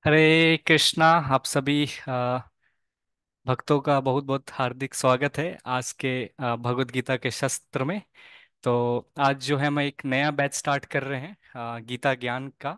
हरे कृष्णा। आप सभी भक्तों का बहुत बहुत हार्दिक स्वागत है आज के भगवत गीता के शस्त्र में। तो आज जो है हम एक नया बैच स्टार्ट कर रहे हैं गीता ज्ञान का।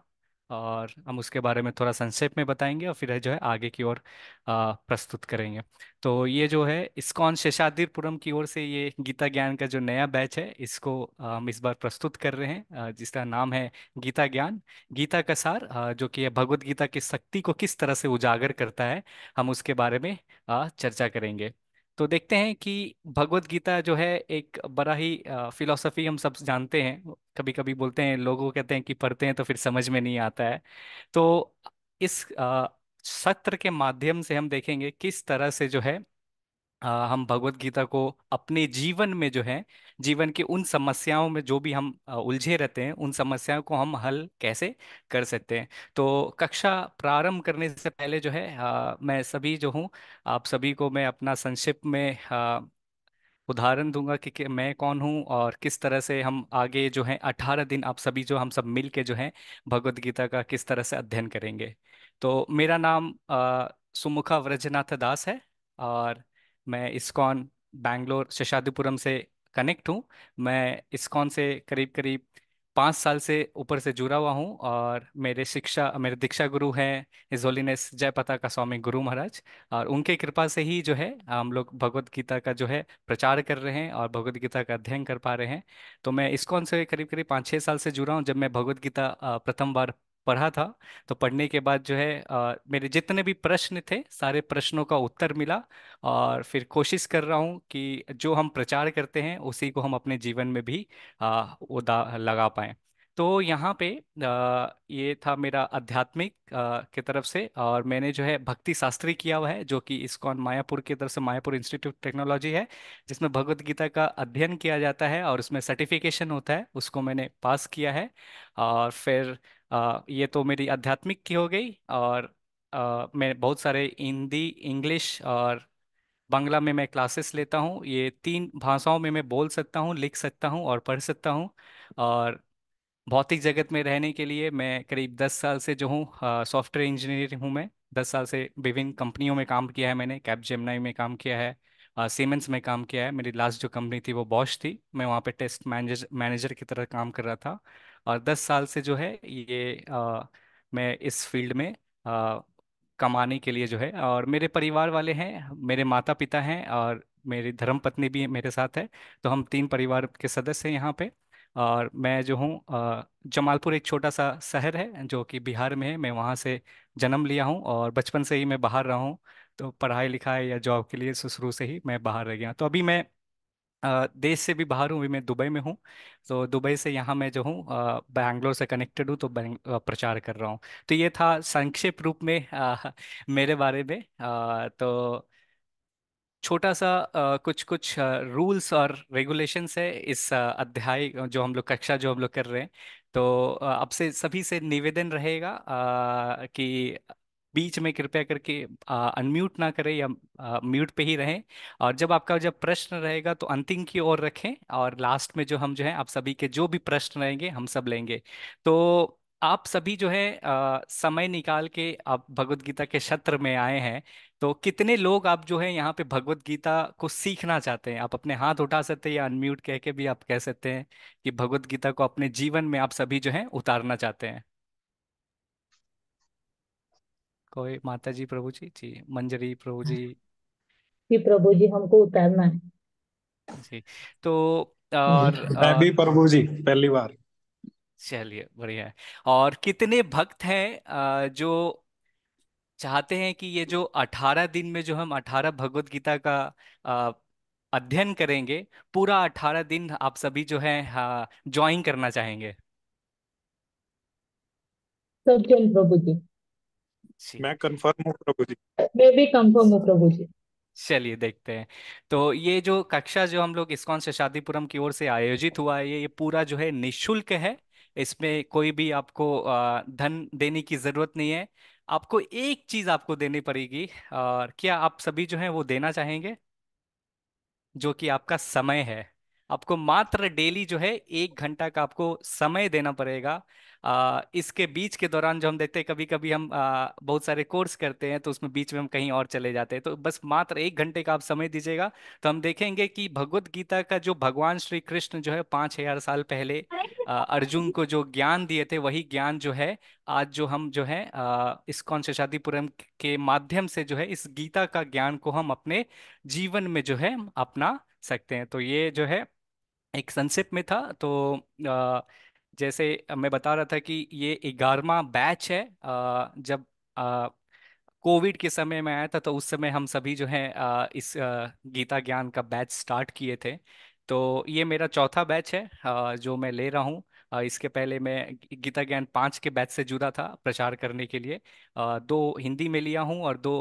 और हम उसके बारे में थोड़ा संक्षेप में बताएंगे और फिर जो है आगे की ओर प्रस्तुत करेंगे। तो ये जो है इस्कॉन शेषाद्रिपुरम की ओर से ये गीता ज्ञान का जो नया बैच है इसको हम इस बार प्रस्तुत कर रहे हैं, जिसका नाम है गीता ज्ञान। गीता का सार, जो कि है भगवत गीता की शक्ति को किस तरह से उजागर करता है, हम उसके बारे में चर्चा करेंगे। तो देखते हैं कि भगवत गीता जो है एक बड़ा ही फिलॉसफी, हम सब जानते हैं। कभी कभी बोलते हैं, लोगों को कहते हैं कि पढ़ते हैं तो फिर समझ में नहीं आता है। तो इस सत्र के माध्यम से हम देखेंगे किस तरह से जो है हम भगवत गीता को अपने जीवन में जो है, जीवन की उन समस्याओं में जो भी हम उलझे रहते हैं, उन समस्याओं को हम हल कैसे कर सकते हैं। तो कक्षा प्रारंभ करने से पहले जो है मैं सभी जो हूँ, आप सभी को मैं अपना संक्षिप्त में उदाहरण दूंगा कि मैं कौन हूँ और किस तरह से हम आगे जो है 18 दिन आप सभी जो हम सब मिल के जो है भगवत गीता का किस तरह से अध्ययन करेंगे। तो मेरा नाम सुमुखा व्रजनाथ दास है और मैं इस्कॉन बैंगलोर शेषाद्रिपुरम से कनेक्ट हूँ। मैं इस्कॉन से करीब करीब 5 साल से ऊपर से जुड़ा हुआ हूँ और मेरे दीक्षा गुरु हैं हिज होलीनेस जय पताका स्वामी गुरु महाराज। और उनके कृपा से ही जो है हम लोग भगवत गीता का जो है प्रचार कर रहे हैं और भगवत गीता का अध्ययन कर पा रहे हैं। तो मैं इस्कॉन से करीब करीब 5-6 साल से जुड़ा हूँ। जब मैं भगवत गीता प्रथम बार पढ़ा था, तो पढ़ने के बाद जो है मेरे जितने भी प्रश्न थे सारे प्रश्नों का उत्तर मिला। और फिर कोशिश कर रहा हूँ कि जो हम प्रचार करते हैं उसी को हम अपने जीवन में भी लगा पाएं। तो यहाँ पे ये था मेरा आध्यात्मिक की तरफ से, और मैंने जो है भक्ति शास्त्री किया हुआ है, जो कि इस्कॉन मायापुर की तरफ से मायापुर इंस्टीट्यूट टेक्नोलॉजी है, जिसमें भगवत गीता का अध्ययन किया जाता है और उसमें सर्टिफिकेशन होता है, उसको मैंने पास किया है। और फिर ये तो मेरी आध्यात्मिक की हो गई। और मैं बहुत सारे हिंदी, इंग्लिश और बांग्ला में मैं क्लासेस लेता हूँ। ये 3 भाषाओं में मैं बोल सकता हूँ, लिख सकता हूँ और पढ़ सकता हूँ। और भौतिक जगत में रहने के लिए मैं करीब 10 साल से जो हूँ सॉफ्टवेयर इंजीनियर हूँ। मैं 10 साल से विभिन्न कंपनियों में काम किया है। मैंने कैपजेमिनाई में काम किया है, सीमेंस में काम किया है। मेरी लास्ट जो कंपनी थी वो बॉश थी। मैं वहाँ पे टेस्ट मैनेजर मैनेजर की तरह काम कर रहा था। और 10 साल से जो है ये मैं इस फील्ड में कमाने के लिए जो है, और मेरे परिवार वाले हैं, मेरे माता पिता हैं और मेरी धर्म पत्नी भी मेरे साथ है। तो हम 3 परिवार के सदस्य हैं यहाँ पे। और मैं जो हूँ जमालपुर एक छोटा सा शहर है जो कि बिहार में है, मैं वहाँ से जन्म लिया हूँ और बचपन से ही मैं बाहर रहा हूँ। तो पढ़ाई लिखाई या जॉब के लिए शुरू से ही मैं बाहर रह गया। तो अभी मैं देश से भी बाहर हूँ, अभी मैं दुबई में हूँ। तो दुबई से यहाँ मैं जो हूँ बैंगलोर से कनेक्टेड हूँ, तो प्रचार कर रहा हूँ। तो ये था संक्षिप्त रूप में मेरे बारे में। तो छोटा सा कुछ कुछ रूल्स और रेगुलेशंस है इस अध्याय जो हम लोग कक्षा जो हम लोग कर रहे हैं। तो आपसे सभी से निवेदन रहेगा कि बीच में कृपया करके अनम्यूट ना करें या म्यूट पे ही रहें। और जब आपका जब प्रश्न रहेगा तो अंतिम की ओर रखें, और लास्ट में जो हम जो है आप सभी के जो भी प्रश्न रहेंगे हम सब लेंगे। तो आप सभी जो है समय निकाल के आप भगवत गीता के सत्र में आए हैं। तो कितने लोग आप जो है यहाँ पे भगवत गीता को सीखना चाहते हैं? आप अपने हाथ उठा सकते हैं या अनम्यूट कह के भी आप कह सकते हैं कि भगवत गीता को अपने जीवन में आप सभी जो है उतारना चाहते हैं। कोई माता जी, प्रभु जी, जी मंजरी प्रभु जी। कि प्रभु जी हमको उतारना है। जी। तो जी। और मैं भी प्रभु जी पहली बार। चलिए बढ़िया है। और कितने भक्त हैं जो चाहते हैं कि ये जो 18 दिन में जो हम 18 भगवत गीता का अ, अध्ययन करेंगे, पूरा 18 दिन आप सभी जो है ज्वाइन करना चाहेंगे? सब जन प्रभु जी। जी। मैं कंफर्म हूँ प्रभु जी। मैं भी कंफर्म हूँ प्रभु जी। चलिए देखते हैं। तो ये जो कक्षा जो हम लोग इस्कॉन से शादीपुरम की ओर से आयोजित हुआ है, ये पूरा जो है निशुल्क है। इसमें कोई भी आपको धन देने की जरूरत नहीं है। आपको एक चीज आपको देनी पड़ेगी, और क्या आप सभी जो है वो देना चाहेंगे? जो कि आपका समय है। आपको मात्र डेली जो है 1 घंटा का आपको समय देना पड़ेगा। इसके बीच के दौरान जो हम देखते हैं, कभी कभी हम बहुत सारे कोर्स करते हैं तो उसमें बीच में हम कहीं और चले जाते हैं, तो बस मात्र 1 घंटे का आप समय दीजिएगा। तो हम देखेंगे कि भगवत गीता का जो भगवान श्री कृष्ण जो है 5,000 साल पहले अर्जुन को जो ज्ञान दिए थे, वही ज्ञान जो है आज जो हम जो है इस्कॉन शेषाद्रिपुरम के माध्यम से जो है इस गीता का ज्ञान को हम अपने जीवन में जो है हम अपना सकते हैं। तो ये जो है एक संक्षिप्त में था। तो जैसे मैं बता रहा था कि ये 11वां बैच है। जब कोविड के समय में आया था तो उस समय हम सभी जो है इस गीता ज्ञान का बैच स्टार्ट किए थे। तो ये मेरा चौथा बैच है जो मैं ले रहा हूँ। इसके पहले मैं गीता ज्ञान 5 के बैच से जुड़ा था प्रचार करने के लिए। दो हिंदी में लिया हूँ और दो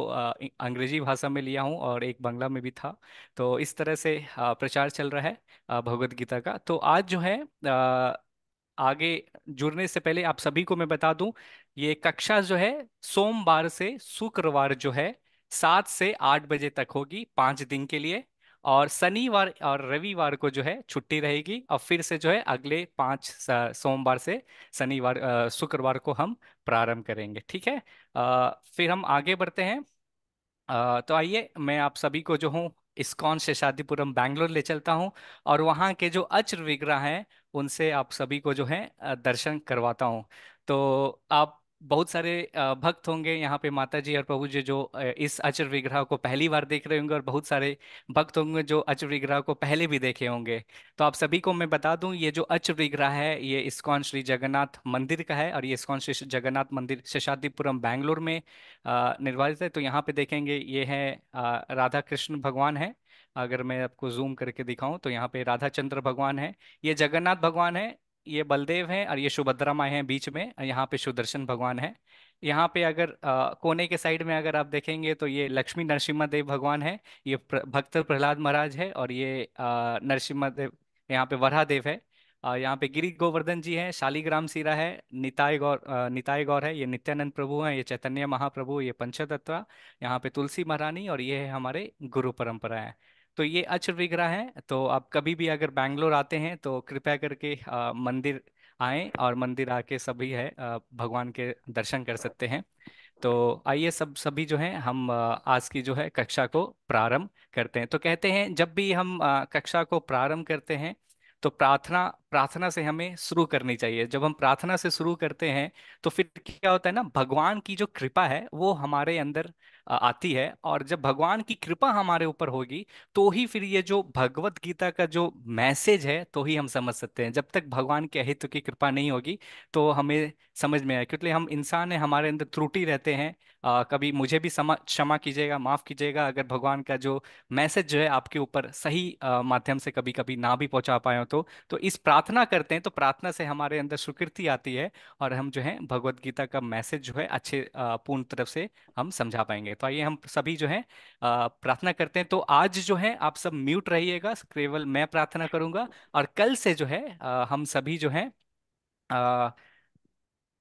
अंग्रेजी भाषा में लिया हूँ और एक बांग्ला में भी था। तो इस तरह से प्रचार चल रहा है भगवत गीता का। तो आज जो है आगे जुड़ने से पहले आप सभी को मैं बता दूं, ये कक्षा जो है सोमवार से शुक्रवार जो है 7 से 8 बजे तक होगी, 5 दिन के लिए। और शनिवार और रविवार को जो है छुट्टी रहेगी, और फिर से जो है अगले 5 सोमवार से शनिवार शुक्रवार को हम प्रारंभ करेंगे। ठीक है। फिर हम आगे बढ़ते हैं। तो आइए मैं आप सभी को जो हूँ इस्कॉन शेषाद्रिपुरम बैंगलोर ले चलता हूँ, और वहाँ के जो अच्र विग्रह हैं उनसे आप सभी को जो है दर्शन करवाता हूँ। तो आप बहुत सारे भक्त होंगे यहाँ पे माता जी और प्रभु जी जो इस अच्र विग्रह को पहली बार देख रहे होंगे, और बहुत सारे भक्त होंगे जो अच्र विग्रह को पहले भी देखे होंगे। तो आप सभी को मैं बता दूं, ये जो अच्र विग्रह है ये इस्कॉन श्री जगन्नाथ मंदिर का है, और ये इस्कॉन श्री जगन्नाथ मंदिर शेषाद्रिपुरम बैंगलोर में निर्वाचित है। तो यहाँ पे देखेंगे ये है राधा कृष्ण भगवान है। अगर मैं आपको जूम करके दिखाऊं तो यहाँ पे राधा चंद्र भगवान है, ये जगन्नाथ भगवान है, ये बलदेव है, और ये सुभद्रा माई है बीच में, यहाँ पे सुदर्शन भगवान है। यहाँ पे अगर कोने के साइड में अगर आप देखेंगे तो ये लक्ष्मी नरसिम्हा देव भगवान है, ये भक्त प्रहलाद महाराज है, और ये नरसिम्हा देव यहाँ पे वराह देव है। यहाँ पे गिरी गोवर्धन जी हैं, शालिग्राम शिरा है, निताय गौर है, ये नित्यानंद प्रभु हैं, ये चैतन्य महाप्रभु, ये पंचतत्वा, यहाँ पे तुलसी महारानी, और ये है हमारे गुरु परंपरा है। तो ये अच्र विग्रह है। तो आप कभी भी अगर बैंगलोर आते हैं तो कृपया करके मंदिर आएं, और मंदिर आके सभी है भगवान के दर्शन कर सकते हैं। तो आइए सभी जो है हम आज की जो है कक्षा को प्रारंभ करते हैं। तो कहते हैं जब भी हम कक्षा को प्रारंभ करते हैं तो प्रार्थना प्रार्थना से हमें शुरू करनी चाहिए। जब हम प्रार्थना से शुरू करते हैं तो फिर क्या होता है ना, भगवान की जो कृपा है वो हमारे अंदर आती है, और जब भगवान की कृपा हमारे ऊपर होगी तो ही फिर ये जो भगवत गीता का जो मैसेज है तो ही हम समझ सकते हैं। जब तक भगवान के अहित की कृपा नहीं होगी तो हमें समझ में आए, क्योंकि हम इंसान हैं, हमारे अंदर त्रुटि रहते हैं। कभी मुझे भी क्षमा कीजिएगा, माफ कीजिएगा अगर भगवान का जो मैसेज जो है आपके ऊपर सही माध्यम से कभी कभी ना भी पहुंचा पाए हो। तो इस प्रार्थना करते हैं तो प्रार्थना से हमारे अंदर स्वीकृति आती है, और हम जो है भगवत गीता का मैसेज जो है अच्छे पूर्ण तरफ से हम समझा पाएंगे। तो आइए हम सभी जो है प्रार्थना करते हैं। तो आज जो है आप सब म्यूट रहिएगा, केवल मैं प्रार्थना करूंगा, और कल से जो है हम सभी जो है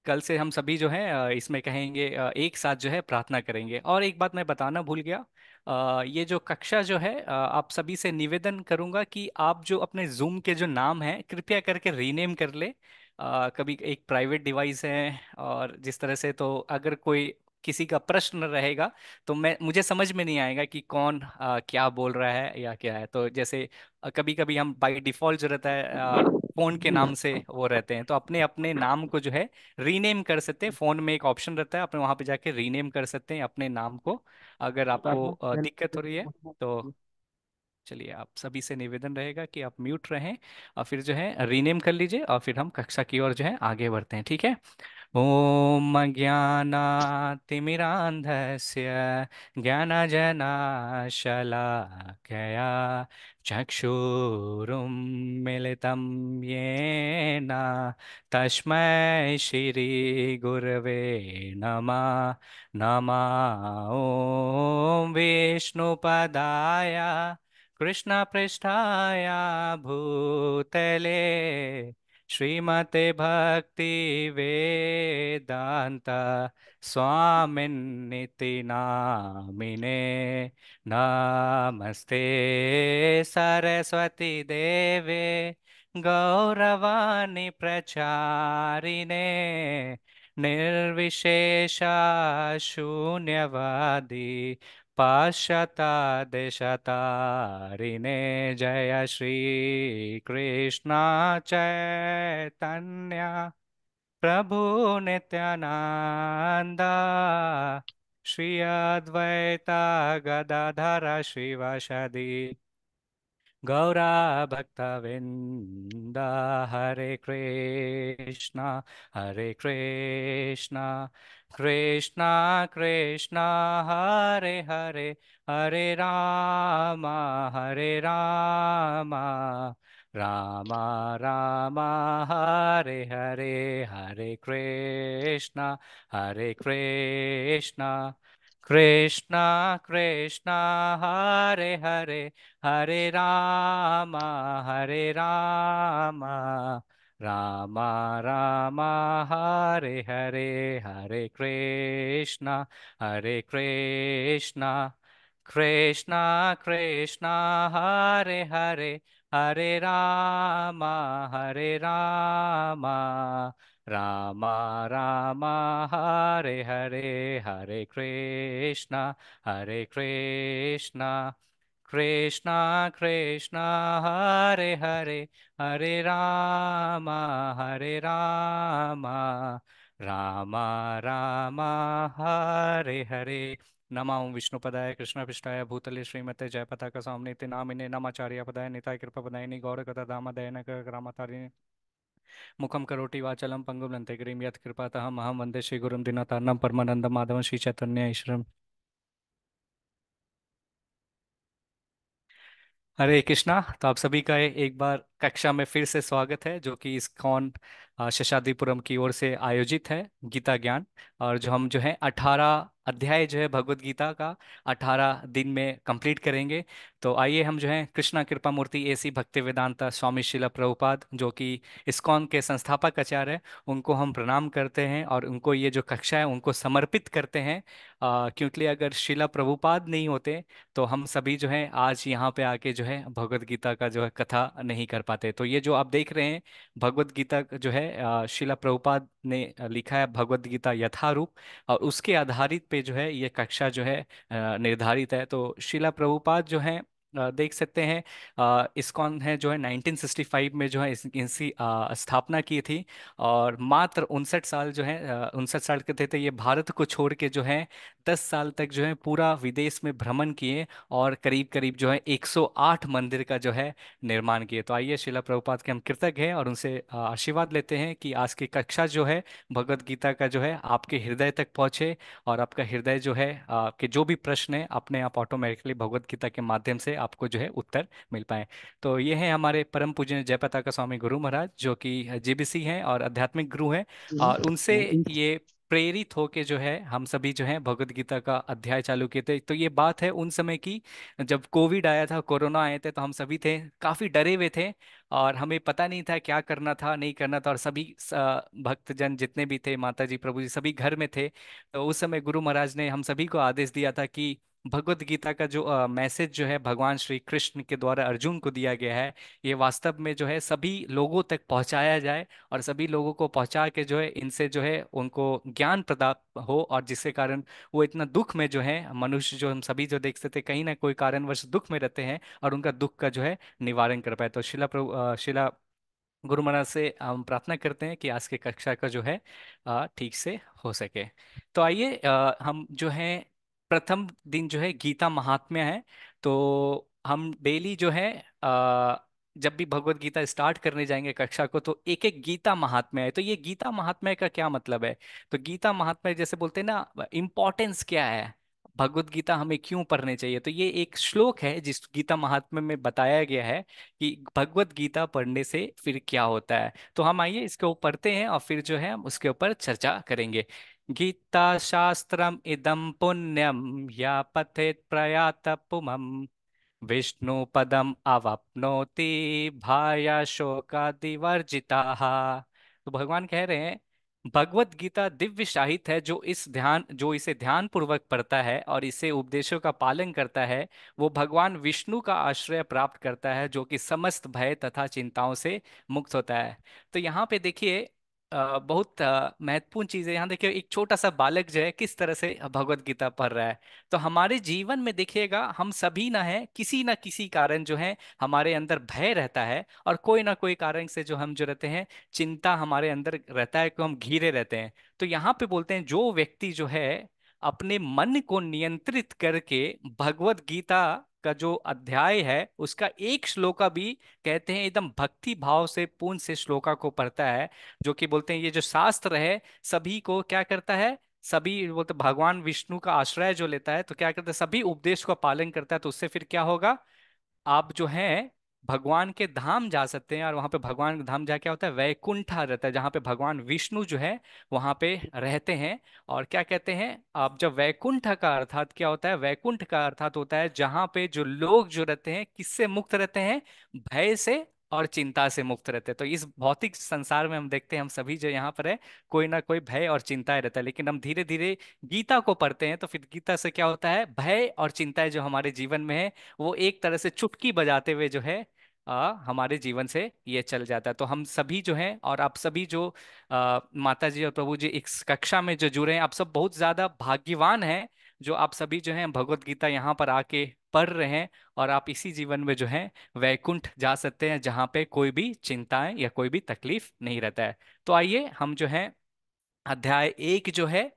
कल से हम सभी जो है इसमें कहेंगे एक साथ जो है प्रार्थना करेंगे। और एक बात मैं बताना भूल गया, ये जो कक्षा जो है आप सभी से निवेदन करूंगा कि आप जो अपने जूम के जो नाम है कृपया करके रीनेम कर ले। कभी एक प्राइवेट डिवाइस है, और जिस तरह से तो अगर कोई किसी का प्रश्न रहेगा तो मैं मुझे समझ में नहीं आएगा कि कौन क्या बोल रहा है या क्या है। तो जैसे कभी कभी हम बाय डिफॉल्ट जो रहता है फोन के नाम से वो रहते हैं, तो अपने अपने नाम को जो है रीनेम कर सकते हैं। फोन में एक ऑप्शन रहता है, अपने वहां पे जाके रीनेम कर सकते हैं अपने नाम को, अगर आपको दिक्कत हो रही है तो। चलिए आप सभी से निवेदन रहेगा कि आप म्यूट रहें, और फिर जो है रीनेम कर लीजिए, और फिर हम कक्षा की ओर जो है आगे बढ़ते हैं। ठीक है। ॐ ज्ञानातिमिरान्धस्य ज्ञानजनाशलाकया चक्षुरुन्मिलितं येन तस्मै श्रीगुरवे नमः। नमः ॐ विष्णुपदाय कृष्णपृष्ठाय भूतले श्रीमते भक्ति वेदांत स्वामिन्निति नामिने। नमस्ते सरस्वती देवे गौरवाणी प्रचारिणे निर्विशेष शून्यवादी पाश्चात्देशतारिणे। जय श्री कृष्ण चैतन्य प्रभु नित्यानंदा श्री अद्वैता गदाधर श्रीवासदि गौरा भक्तविंदा। हरे कृष्णा हरे कृष्णा कृष्णा कृष्णा हरे हरे हरे राम राम राम हरे हरे। हरे कृष्णा कृष्णा कृष्णा हरे हरे हरे राम राम राम हरे हरे। हरे कृष्णा कृष्णा कृष्णा हरे हरे हरे राम राम राम हरे हरे। हरे कृष्णा कृष्णा कृष्णा हरे हरे हरे राम राम राम हरे हरे। नमो विष्णुपदाय कृष्णपृष्ठाय भूतले श्रीमते जयपताका स्वामिनिति नामिने नमाचार्य पदाय निताय कृपपदायिनि गौरकथा दामोदयन ग्रामतारिणे मुखम करोति वाचलम पंगुम लंते गिरिम यत् कृपातः अहम वंदे श्री गुरुम दिनतारणं परमानंदं माधवं श्री चैतन्य ईश्वरम्। हरे कृष्णा। तो आप सभी का एक बार कक्षा में फिर से स्वागत है, जो कि इस्कॉन शेषाद्रिपुरम की ओर से आयोजित है गीता ज्ञान। और जो है 18 अध्याय जो है भगवत गीता का 18 दिन में कंप्लीट करेंगे। तो आइए हम जो है कृष्णा कृपा मूर्ति एसी भक्ति वेदांता स्वामी शिला प्रभुपाद, जो कि इस्कॉन के संस्थापक आचार्य हैं, उनको हम प्रणाम करते हैं और उनको ये जो कक्षा है उनको समर्पित करते हैं। क्योंकि अगर शिला प्रभुपाद नहीं होते तो हम सभी जो है आज यहाँ पे आके जो है भगवत गीता का जो है कथा नहीं कर पाते। तो ये जो आप देख रहे हैं भगवत गीता जो है शिला प्रभुपाद ने लिखा है भगवत गीता यथारूप, और उसके आधारित पे जो है ये कक्षा जो है निर्धारित है। तो शिला प्रभुपाद जो है देख सकते हैं इस्कॉन है जो है 1965 में जो है इनकी स्थापना की थी। और मात्र 59 साल जो है 59 साल के थे ये भारत को छोड़ के जो है 10 साल तक जो है पूरा विदेश में भ्रमण किए और करीब करीब जो है 108 मंदिर का जो है निर्माण किए। तो आइए शिला प्रभुपाद के हम कृतज्ञ हैं और उनसे आशीर्वाद लेते हैं कि आज की कक्षा जो है भगवत गीता का जो है आपके हृदय तक पहुंचे, और आपका हृदय जो है आपके जो भी प्रश्न है अपने आप ऑटोमेटिकली भगवत गीता के माध्यम से आपको जो है उत्तर मिल पाए। तो ये है हमारे परम पूज्य जयपताका स्वामी गुरु महाराज, जो कि जीबीसी हैं और आध्यात्मिक गुरु हैं। और उनसे ये प्रेरित होके जो है हम सभी जो है भगवत गीता का अध्याय चालू किए थे। तो ये बात है उन समय की, जब कोविड आया था, कोरोना आए थे, तो हम सभी थे काफी डरे हुए थे और हमें पता नहीं था क्या करना था नहीं करना था। और सभी भक्तजन जितने भी थे, माता जी प्रभु जी सभी घर में थे। तो उस समय गुरु महाराज ने हम सभी को आदेश दिया था कि भगवत गीता का जो मैसेज जो है भगवान श्री कृष्ण के द्वारा अर्जुन को दिया गया है, ये वास्तव में जो है सभी लोगों तक पहुंचाया जाए और सभी लोगों को पहुंचा के जो है इनसे जो है उनको ज्ञान प्राप्त हो। और जिसके कारण वो इतना दुख में जो है मनुष्य जो हम सभी जो देख सकते हैं कहीं ना कोई कारणवश दुख में रहते हैं और उनका दुख का जो है निवारण कर पाए। तो शिला गुरु महाराज से हम प्रार्थना करते हैं कि आज की कक्षा का जो है ठीक से हो सके। तो आइए हम जो है प्रथम दिन जो है गीता महात्म्य है। तो हम डेली जो है जब भी भगवत गीता स्टार्ट करने जाएंगे कक्षा को तो एक एक गीता महात्म्य है। तो ये गीता महात्म्य का क्या मतलब है? तो गीता महात्म्य जैसे बोलते हैं ना, इम्पोर्टेंस क्या है, भगवत गीता हमें क्यों पढ़नी चाहिए, तो ये एक श्लोक है जिस गीता महात्म्य में बताया गया है कि भगवत गीता पढ़ने से फिर क्या होता है। तो हम आइए इसको पढ़ते हैं और फिर जो है हम उसके ऊपर चर्चा करेंगे। गीता शास्त्रम इदम पुण्यम या पठेत प्रयात पुमम विष्णु पदम अवाप्नोति भाया शोकादिवर्जिताः। तो भगवान कह रहे हैं भगवत गीता दिव्य साहित्य है, जो इसे ध्यान पूर्वक पढ़ता है और इसे उपदेशों का पालन करता है, वो भगवान विष्णु का आश्रय प्राप्त करता है, जो कि समस्त भय तथा चिंताओं से मुक्त होता है। तो यहाँ पे देखिए बहुत महत्वपूर्ण चीज है। यहाँ देखिए एक छोटा सा बालक जो है किस तरह से भगवत गीता पढ़ रहा है। तो हमारे जीवन में देखिएगा हम सभी ना किसी कारण जो है हमारे अंदर भय रहता है, और कोई ना कोई कारण से जो हम जो रहते हैं चिंता हमारे अंदर रहता है कि हम घिरे रहते हैं। तो यहाँ पे बोलते हैं जो व्यक्ति जो है अपने मन को नियंत्रित करके भगवत गीता का जो अध्याय है उसका एक श्लोका भी कहते हैं एकदम भक्ति भाव से पूर्ण से श्लोका को पढ़ता है, जो कि बोलते हैं ये जो शास्त्र है सभी को क्या करता है, सभी बोलते भगवान विष्णु का आश्रय जो लेता है तो क्या करता है सभी उपदेश का पालन करता है, तो उससे फिर क्या होगा, आप जो है भगवान के धाम जा सकते हैं। और वहां पे भगवान के धाम जा क्या होता है, वैकुंठा रहता है, जहाँ पे भगवान विष्णु जो है वहां पे रहते हैं। और क्या कहते हैं आप, जब वैकुंठ का अर्थात क्या होता है, वैकुंठ का अर्थात होता है जहाँ पे जो लोग जो रहते हैं किससे मुक्त रहते हैं, भय से और चिंता से मुक्त रहते हैं। तो इस भौतिक संसार में हम देखते हैं हम सभी जो यहाँ पर है कोई ना कोई भय और चिंताएं रहता है, लेकिन हम धीरे धीरे गीता को पढ़ते हैं तो फिर गीता से क्या होता है, भय और चिंताएं जो हमारे जीवन में है वो एक तरह से चुटकी बजाते हुए जो है हमारे जीवन से ये चल जाता है। तो हम सभी जो हैं और आप सभी जो माता जी और प्रभु जी इस कक्षा में जो जुड़े हैं, आप सब बहुत ज्यादा भाग्यवान हैं जो आप सभी जो हैं भगवत गीता यहाँ पर आके पढ़ रहे हैं, और आप इसी जीवन में जो है वैकुंठ जा सकते हैं जहाँ पे कोई भी चिंताएं या कोई भी तकलीफ नहीं रहता है। तो आइए हम जो है अध्याय एक जो है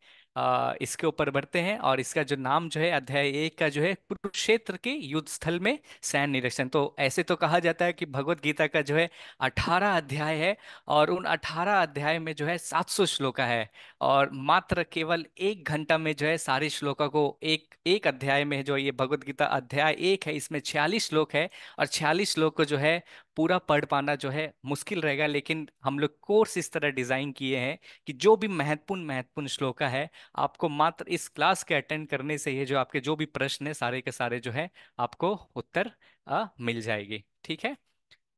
इसके ऊपर बढ़ते हैं, और इसका जो नाम जो है अध्याय एक का जो है कुरुक्षेत्र के युद्ध स्थल में सैन्य निरीक्षण। तो ऐसे तो कहा जाता है कि भगवत गीता का जो है 18 अध्याय है, और उन 18 अध्याय में जो है 700 श्लोका है, और मात्र केवल 1 घंटा में जो है सारे श्लोका को एक एक अध्याय में जो ये भगवत गीता अध्याय एक है इसमें 46 श्लोक है, और 46 श्लोक को जो है पूरा पढ़ पाना जो है मुश्किल रहेगा। लेकिन हम लोग कोर्स इस तरह डिजाइन किए हैं कि जो भी महत्वपूर्ण महत्वपूर्ण श्लोका है आपको मात्र इस क्लास के अटेंड करने से ये जो आपके जो भी प्रश्न है सारे के सारे जो है आपको उत्तर मिल जाएगी। ठीक है।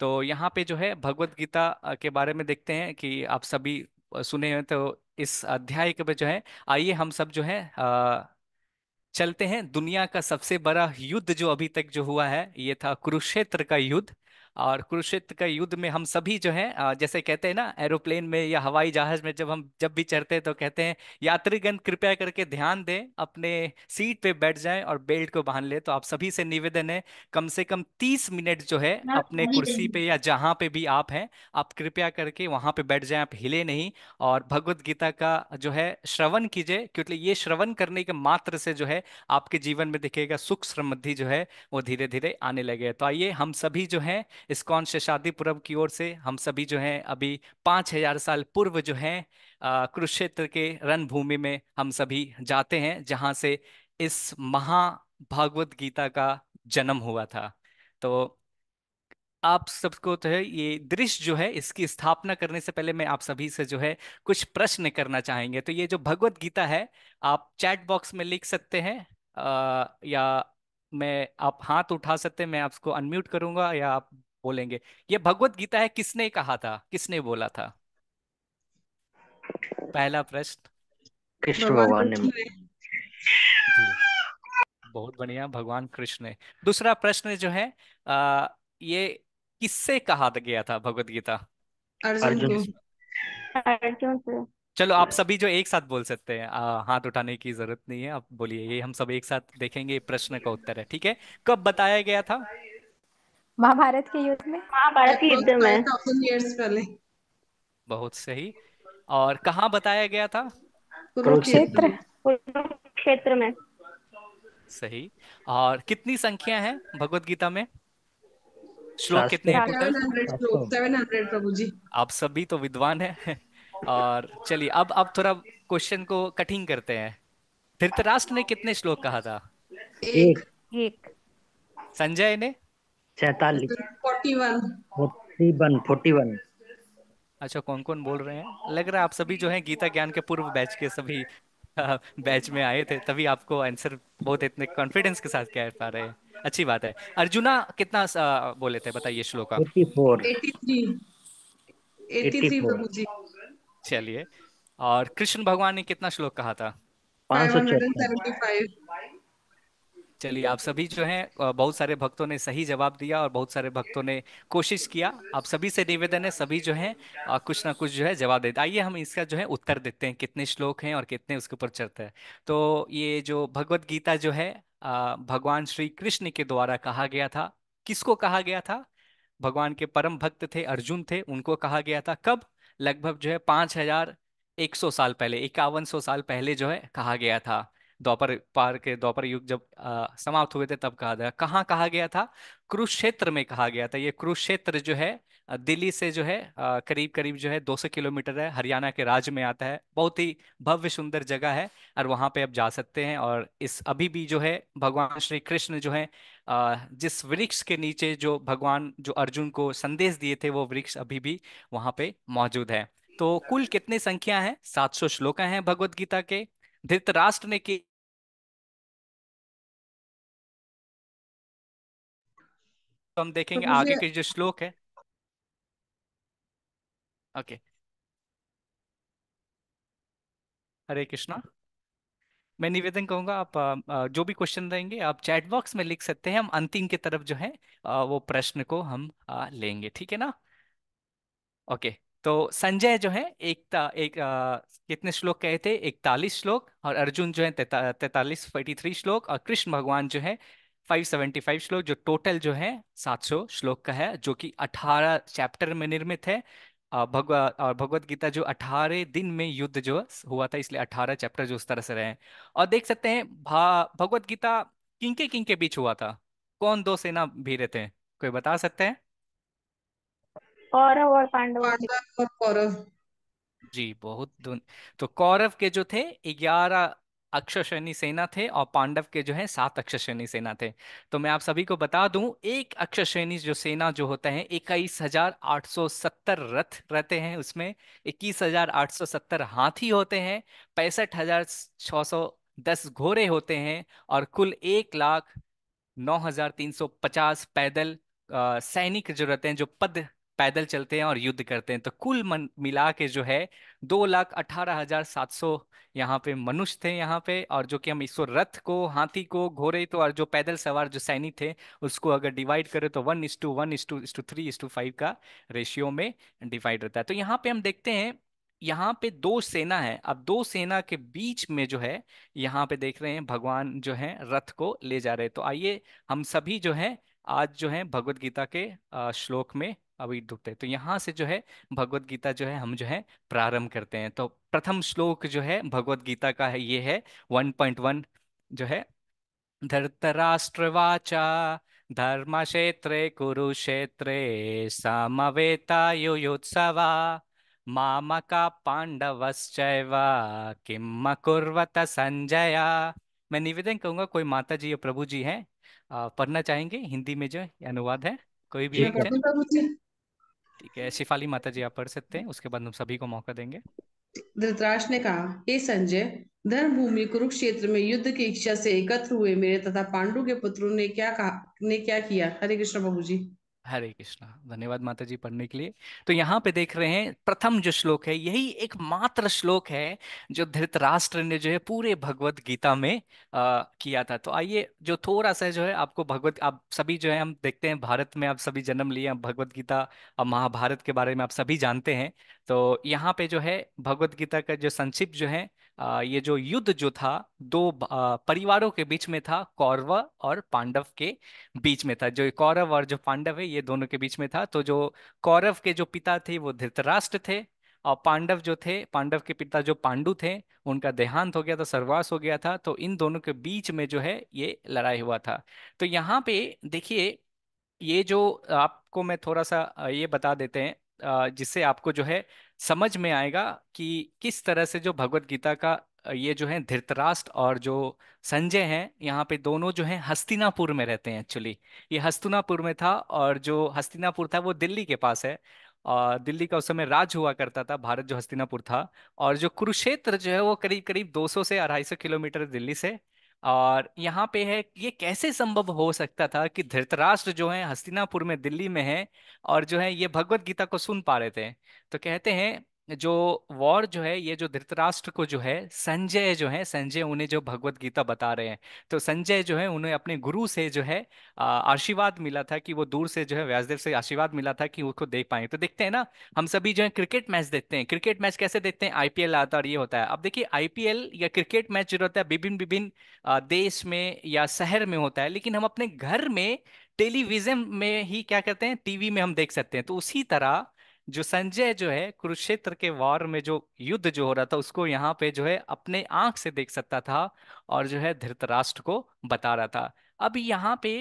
तो यहाँ पे जो है भगवत गीता के बारे में देखते हैं कि आप सभी सुने हैं तो इस अध्याय के पे जो है आइए हम सब जो है चलते हैं। दुनिया का सबसे बड़ा युद्ध जो अभी तक जो हुआ है ये था कुरुक्षेत्र का युद्ध। और कुरुक्षेत्र का युद्ध में हम सभी जो है जैसे कहते हैं ना एरोप्लेन में या हवाई जहाज में जब भी चढ़ते हैं तो कहते हैं यात्रीगण कृपया करके ध्यान दें, अपने सीट पे बैठ जाएं और बेल्ट को बांध लें। तो आप सभी से निवेदन है कम से कम 30 मिनट जो है अपने कुर्सी पे या जहां पे भी आप हैं आप कृपया करके वहां पे बैठ जाएं, आप हिले नहीं। और भगवत गीता का जो है श्रवण कीजिए, क्योंकि ये श्रवण करने के मात्र से जो है आपके जीवन में दिखेगा सुख समृद्धि जो है वो धीरे धीरे आने लगे। तो आइए हम सभी जो हैं इस्कॉन से शादी पूरब की ओर से हम सभी जो हैं अभी 5000 साल पूर्व जो है कुरुक्षेत्र के रणभूमि में हम सभी जाते हैं जहां से इस महाभागवत गीता का जन्म हुआ था। तो आप सबको तो है ये दृश्य जो है इसकी स्थापना करने से पहले मैं आप सभी से जो है कुछ प्रश्न करना चाहेंगे। तो ये जो भगवत गीता है आप चैट बॉक्स में लिख सकते हैं, या मैं आप हाथ उठा सकते हैं, मैं आपको अनम्यूट करूंगा या आप बोलेंगे। ये भगवत गीता है किसने कहा था, किसने बोला था, पहला प्रश्न। कृष्ण भगवान भगवान ने। कृष्ण ने। जी बहुत बढ़िया, भगवान कृष्ण ने। दूसरा प्रश्न जो है ये किससे कहा गया था भगवत गीता। अर्जुन अर्जुन को। से। अर्जुन से। चलो आप सभी जो एक साथ बोल सकते हैं, हाथ उठाने की जरूरत नहीं है, आप बोलिए, ये हम सब एक साथ देखेंगे, ये प्रश्न का उत्तर है। ठीक है। कब बताया गया था। महाभारत के युद्ध में। महाभारत के अप्रोक्स युद्ध में। 5000 years पहले। बहुत सही। और कहाँ बताया गया था। कुरुक्षेत्र कुरुक्षेत्र में। क्षेत्र। में। कुरुक्षेत्र में। सही। और कितनी संख्या है भगवत गीता में, श्लोक कितने हैं 700। टोटल। 700 श्लोक, 700। 700 प्रभु जी। आप सभी तो विद्वान हैं और चलिए अब थोड़ा क्वेश्चन को कठिन करते हैं। धृतराष्ट्र ने कितने श्लोक कहा था। एक। एक। एक। संजय ने। 47। 41। 41। अच्छा कौन कौन बोल रहे हैं, लग रहा है आप सभी जो है गीता ज्ञान के पूर्व बैच के सभी बैच में आए थे, तभी आपको आंसर बहुत इतने कॉन्फिडेंस के साथ कह पा रहे हैं। अच्छी बात है। अर्जुना कितना बोले थे बताइए श्लोक आप। 84। 83। 83 84। प्रभु जी। चलिए। और कृष्ण भगवान ने कितना श्लोक कहा था। 554। 575। चलिए, आप सभी जो हैं बहुत सारे भक्तों ने सही जवाब दिया और बहुत सारे भक्तों ने कोशिश किया। आप सभी से निवेदन है, सभी जो हैं कुछ ना कुछ जो है जवाब देते। आइए हम इसका जो है उत्तर देते हैं, कितने श्लोक हैं और कितने उसके ऊपर चलते हैं। तो ये जो भगवत गीता जो है भगवान श्री कृष्ण के द्वारा कहा गया था। किसको कहा गया था। भगवान के परम भक्त थे, अर्जुन थे, उनको कहा गया था। कब। लगभग जो है 5100 साल पहले, 5100 साल पहले जो है कहा गया था। द्वापर युग जब समाप्त हुए थे तब कहा गया। कहाँ कहा गया था। कुरुक्षेत्र में कहा गया था। ये कुरुक्षेत्र जो है दिल्ली से जो है करीब करीब जो है 200 किलोमीटर है, हरियाणा के राज्य में आता है। बहुत ही भव्य सुंदर जगह है। और वहां पे आप जा सकते हैं। और इस अभी भी जो है भगवान श्री कृष्ण जो है जिस वृक्ष के नीचे जो भगवान जो अर्जुन को संदेश दिए थे, वो वृक्ष अभी भी वहां पे मौजूद है। तो कुल कितनी संख्या है। 700 श्लोक हैं भगवत गीता के। धृतराष्ट्र ने की। तो हम देखेंगे प्रभु जी। आगे के जो श्लोक है। ओके। हरे कृष्णा। मैं निवेदन करूंगा, आप जो भी क्वेश्चन रहेंगे आप चैट बॉक्स में लिख सकते हैं। हम अंतिम की तरफ जो है वो प्रश्न को हम लेंगे, ठीक है ना। ओके। तो संजय जो है कितने श्लोक कहे थे। 41 श्लोक। और अर्जुन जो है 43 श्लोक। और कृष्ण भगवान जो है 575 श्लोक। जो टोटल जो है 700 श्लोक का है, जो कि 18 चैप्टर में निर्मित है। और भगवत गीता जो 18 दिन में युद्ध जो हुआ था, इसलिए 18 चैप्टर जो उस तरह से रहे हैं। और देख सकते हैं भगवत गीता किनके बीच हुआ था। कौन दो सेना भिड़े थे। कोई बता सकते हैं। कौरव और पांडवों के बीच। पांडव और कौरव। जी बहुत तो कौरव के जो थे 11 अक्षौहिणी सेना थे, और पांडव के जो है 7 अक्षौहिणी सेना थे। तो मैं आप सभी को बता दूं, एक अक्षौहिणी जो सेना जो होता है 21,870 रथ रहते हैं उसमें। 21,870 हाथी होते हैं। 65,610 घोड़े होते हैं। और कुल 1,09,350 पैदल सैनिक जो रहते हैं, जो पद पैदल चलते हैं और युद्ध करते हैं। तो कुल मिला के जो है 2,18,700 यहाँ पे मनुष्य थे यहाँ पे। और जो कि हम इसको रथ को, हाथी को, घोड़े तो, और जो पैदल सवार जो सैनिक थे उसको अगर डिवाइड करें तो 1:1:3:5 का रेशियो में डिवाइड रहता है। तो यहाँ पे हम देखते हैं, यहाँ पे दो सेना है। अब दो सेना के बीच में जो है यहाँ पे देख रहे हैं भगवान जो है रथ को ले जा रहे हैं। तो आइए हम सभी जो है आज जो है भगवत गीता के श्लोक में अभी डूबते हैं। तो यहाँ से जो है भगवत गीता जो है हम जो है प्रारंभ करते हैं। तो प्रथम श्लोक जो है भगवत गीता का है, ये है 1.1 जो है। धृतराष्ट्रवाचा धर्मक्षेत्रे कुरुक्षेत्रे समवेतायुयुत्सवा मामका पांडवश्चैव किम अकुर्वत संजय। मैं निवेदन करूंगा, कोई माता जी या प्रभु जी हैं पढ़ना चाहेंगे हिंदी में जो है अनुवाद है, कोई भी मैं एक ठीक है। जन। पढ़ूं प्रभु जी। ठीक है, शिफाली माता जी आप पढ़ सकते हैं, उसके बाद हम सभी को मौका देंगे। धृतराष्ट्र ने कहा, हे संजय, धर्म भूमि कुरुक्षेत्र में युद्ध की इच्छा से एकत्र हुए मेरे तथा पांडु के पुत्रों ने क्या किया। हरे कृष्ण प्रभु जी। हरे कृष्णा। धन्यवाद माता जी पढ़ने के लिए। तो यहाँ पे देख रहे हैं प्रथम जो श्लोक है, यही एकमात्र श्लोक है जो धृतराष्ट्र ने जो है पूरे भगवत गीता में किया था। तो आइए जो थोड़ा सा जो है आपको भगवत, आप सभी जो है हम देखते हैं भारत में आप सभी जन्म लिए, आप भगवत गीता और महाभारत के बारे में आप सभी जानते हैं। तो यहाँ पे जो है भगवत गीता का जो संक्षिप्त जो है ये जो युद्ध जो था दो परिवारों के बीच में था, कौरव और पांडव के बीच में था। जो कौरव और जो पांडव है ये दोनों के बीच में था। तो जो कौरव के जो पिता थे वो धृतराष्ट्र थे। और पांडव जो थे, पांडव के पिता जो पांडु थे, उनका देहांत हो गया था, सर्वनाश हो गया था। तो इन दोनों के बीच में जो है ये लड़ाई हुआ था। तो यहाँ पे देखिए, ये जो आपको मैं थोड़ा सा ये बता देते हैं जिससे आपको जो है समझ में आएगा कि किस तरह से जो भगवत गीता का ये जो है धृतराष्ट्र और जो संजय हैं, यहाँ पे दोनों जो हैं हस्तिनापुर में रहते हैं एक्चुअली। ये हस्तिनापुर में था, और जो हस्तिनापुर था वो दिल्ली के पास है। और दिल्ली का उस समय राज हुआ करता था, भारत जो हस्तिनापुर था। और जो कुरुक्षेत्र जो है वो करीब करीब 200 से 250 किलोमीटर दिल्ली से। और यहाँ पे है ये कैसे संभव हो सकता था कि धृतराष्ट्र जो है हस्तिनापुर में दिल्ली में है और जो है ये भगवत गीता को सुन पा रहे थे। तो कहते हैं जो वॉर जो है ये जो धृतराष्ट्र को जो है संजय जो है संजय उन्हें जो भगवत गीता बता रहे हैं। तो संजय जो है उन्हें अपने गुरु से जो है आशीर्वाद मिला था कि वो दूर से जो है व्यासदेव से आशीर्वाद मिला था कि उसको देख पाएंगे। तो देखते हैं ना, हम सभी जो है क्रिकेट मैच देखते हैं। क्रिकेट मैच कैसे देखते हैं? आईपीएल आता है और ये होता है। अब देखिए आईपीएल या क्रिकेट मैच जो होता है विभिन्न विभिन्न देश में या शहर में होता है, लेकिन हम अपने घर में टेलीविजन में ही क्या कहते हैं, टीवी में हम देख सकते हैं। तो उसी तरह जो संजय जो है कुरुक्षेत्र के वार में जो युद्ध जो हो रहा था उसको यहाँ पे जो है अपने आंख से देख सकता था और जो है धृतराष्ट्र को बता रहा था। अब यहाँ पे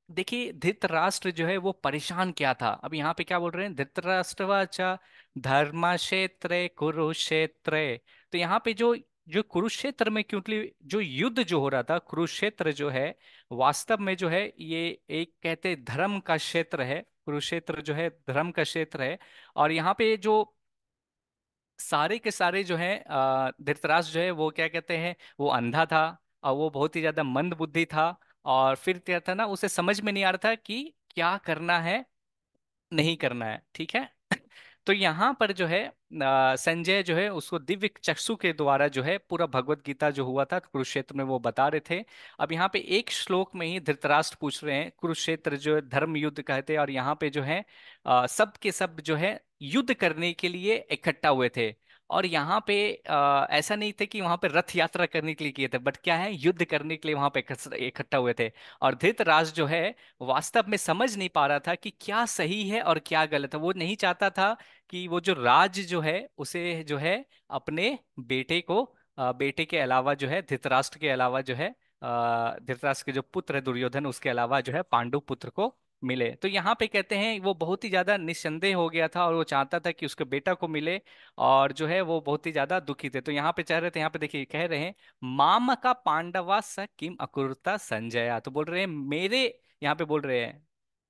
देखिए धृतराष्ट्र जो है वो परेशान क्या था। अब यहाँ पे क्या बोल रहे हैं, धृतराष्ट्रवाचा धर्मक्षेत्रे कुरुक्षेत्रे। तो यहाँ पे जो जो कुरुक्षेत्र में, क्योंकि जो युद्ध जो हो रहा था कुरुक्षेत्र जो है वास्तव में जो है ये एक कहते धर्म का क्षेत्र है। कुरुक्षेत्र जो है धर्म का क्षेत्र है। और यहाँ पे जो सारे के सारे जो है धृतराष्ट्र जो है वो क्या कहते हैं, वो अंधा था और वो बहुत ही ज्यादा मंद बुद्धि था। और फिर क्या था ना, उसे समझ में नहीं आ रहा था कि क्या करना है नहीं करना है, ठीक है। तो यहाँ पर जो है संजय जो है उसको दिव्य चक्षु के द्वारा जो है पूरा भगवत गीता जो हुआ था कुरुक्षेत्र में वो बता रहे थे। अब यहाँ पे एक श्लोक में ही धृतराष्ट्र पूछ रहे हैं, कुरुक्षेत्र जो है धर्म युद्ध कहते हैं और यहाँ पे जो है सब के सब जो है युद्ध करने के लिए इकट्ठा हुए थे। और यहाँ पे ऐसा नहीं थे कि वहां पे रथ यात्रा करने के लिए किए थे, बट क्या है, युद्ध करने के लिए वहां पे इकट्ठा हुए थे। और धृतराष्ट्र जो है वास्तव में समझ नहीं पा रहा था कि क्या सही है और क्या गलत है। वो नहीं चाहता था कि वो जो राज जो है उसे जो है अपने बेटे को बेटे के अलावा जो है धृतराष्ट्र के अलावा जो है धृतराष्ट्र के जो पुत्र है दुर्योधन उसके अलावा जो है पांडु पुत्र को मिले। तो यहाँ पे कहते हैं वो बहुत ही ज्यादा निस्संदेह हो गया था और वो चाहता था कि उसके बेटा को मिले और जो है वो बहुत ही ज्यादा दुखी थे। तो यहाँ पे चाह रहे थे, यहाँ पे देखिए कह रहे हैं माम का पांडवा स किम अकुरता संजया। तो बोल रहे हैं मेरे, यहाँ पे बोल रहे हैं